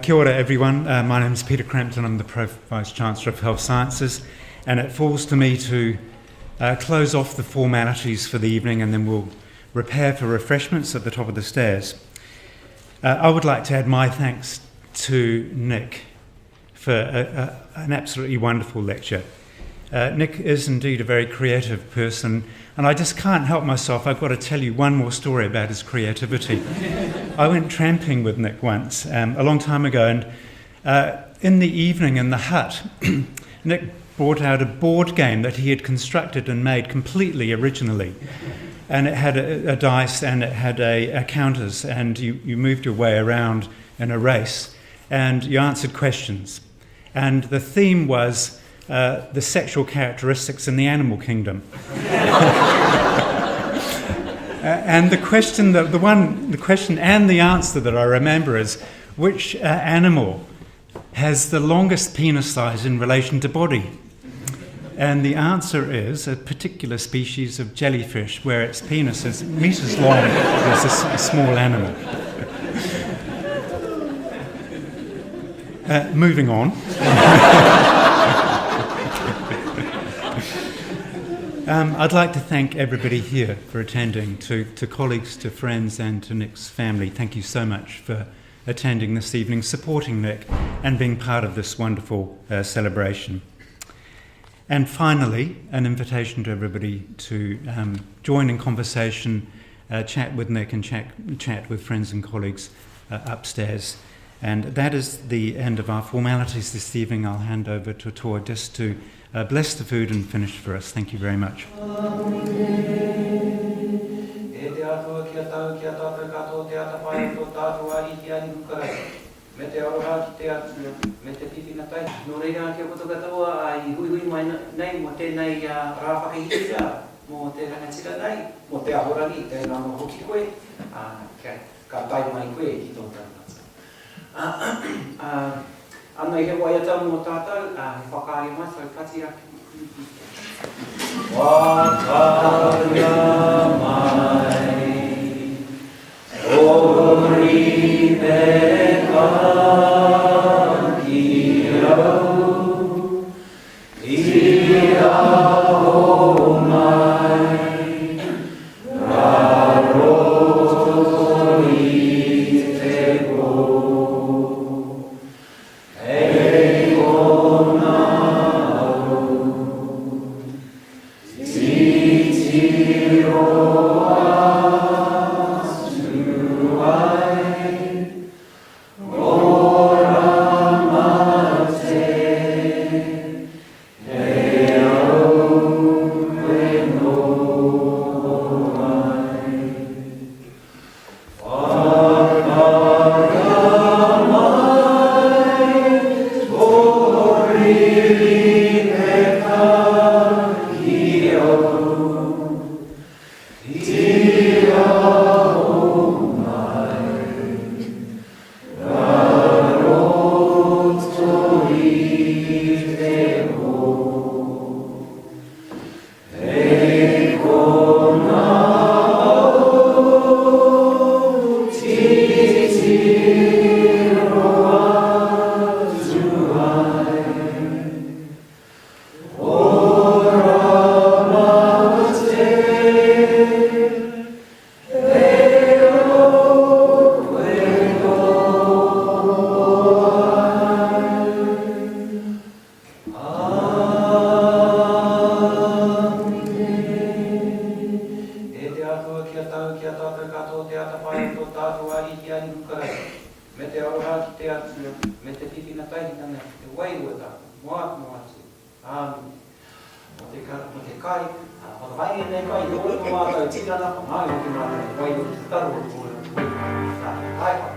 Kia ora everyone, my name is Peter Crampton, I'm the Pro-Vice-Chancellor of Health Sciences, and it falls to me to close off the formalities for the evening, and then we'll repair for refreshments at the top of the stairs. I would like to add my thanks to Nick for an absolutely wonderful lecture. Nick is indeed a very creative person, and I just can't help myself. I've got to tell you one more story about his creativity. I went tramping with Nick once, a long time ago, and in the evening in the hut, Nick brought out a board game that he had constructed and made completely originally. And it had a dice, and it had a counters, and you moved your way around in a race, and you answered questions. And the theme was the sexual characteristics in the animal kingdom. And the question and the answer that I remember is, which animal has the longest penis size in relation to body? And the answer is a particular species of jellyfish where its penis is meters long as a small animal. Moving on. I'd like to thank everybody here for attending, to colleagues, to friends, and to Nick's family. Thank you so much for attending this evening, supporting Nick, and being part of this wonderful celebration. And finally, an invitation to everybody to join in conversation, chat with Nick, and chat with friends and colleagues upstairs. And that is the end of our formalities this evening. I'll hand over to Tor just to bless the food and finish for us. Thank you very much. te atua, me te pipina tai. Nō reira ki o koto katoa, I hui mai nei mo tēnei rāwhakahihira, mo te rangatira nei, mo te ahorangi, tēnā no hoki koe, ka tai mai koe ki tō tāngata. Ana i he waiata mō tātou, he whakaari mai, so pati ake. Wakaria mai, ori peka ki au, ia o mai, raro i te ko, e ona Ai,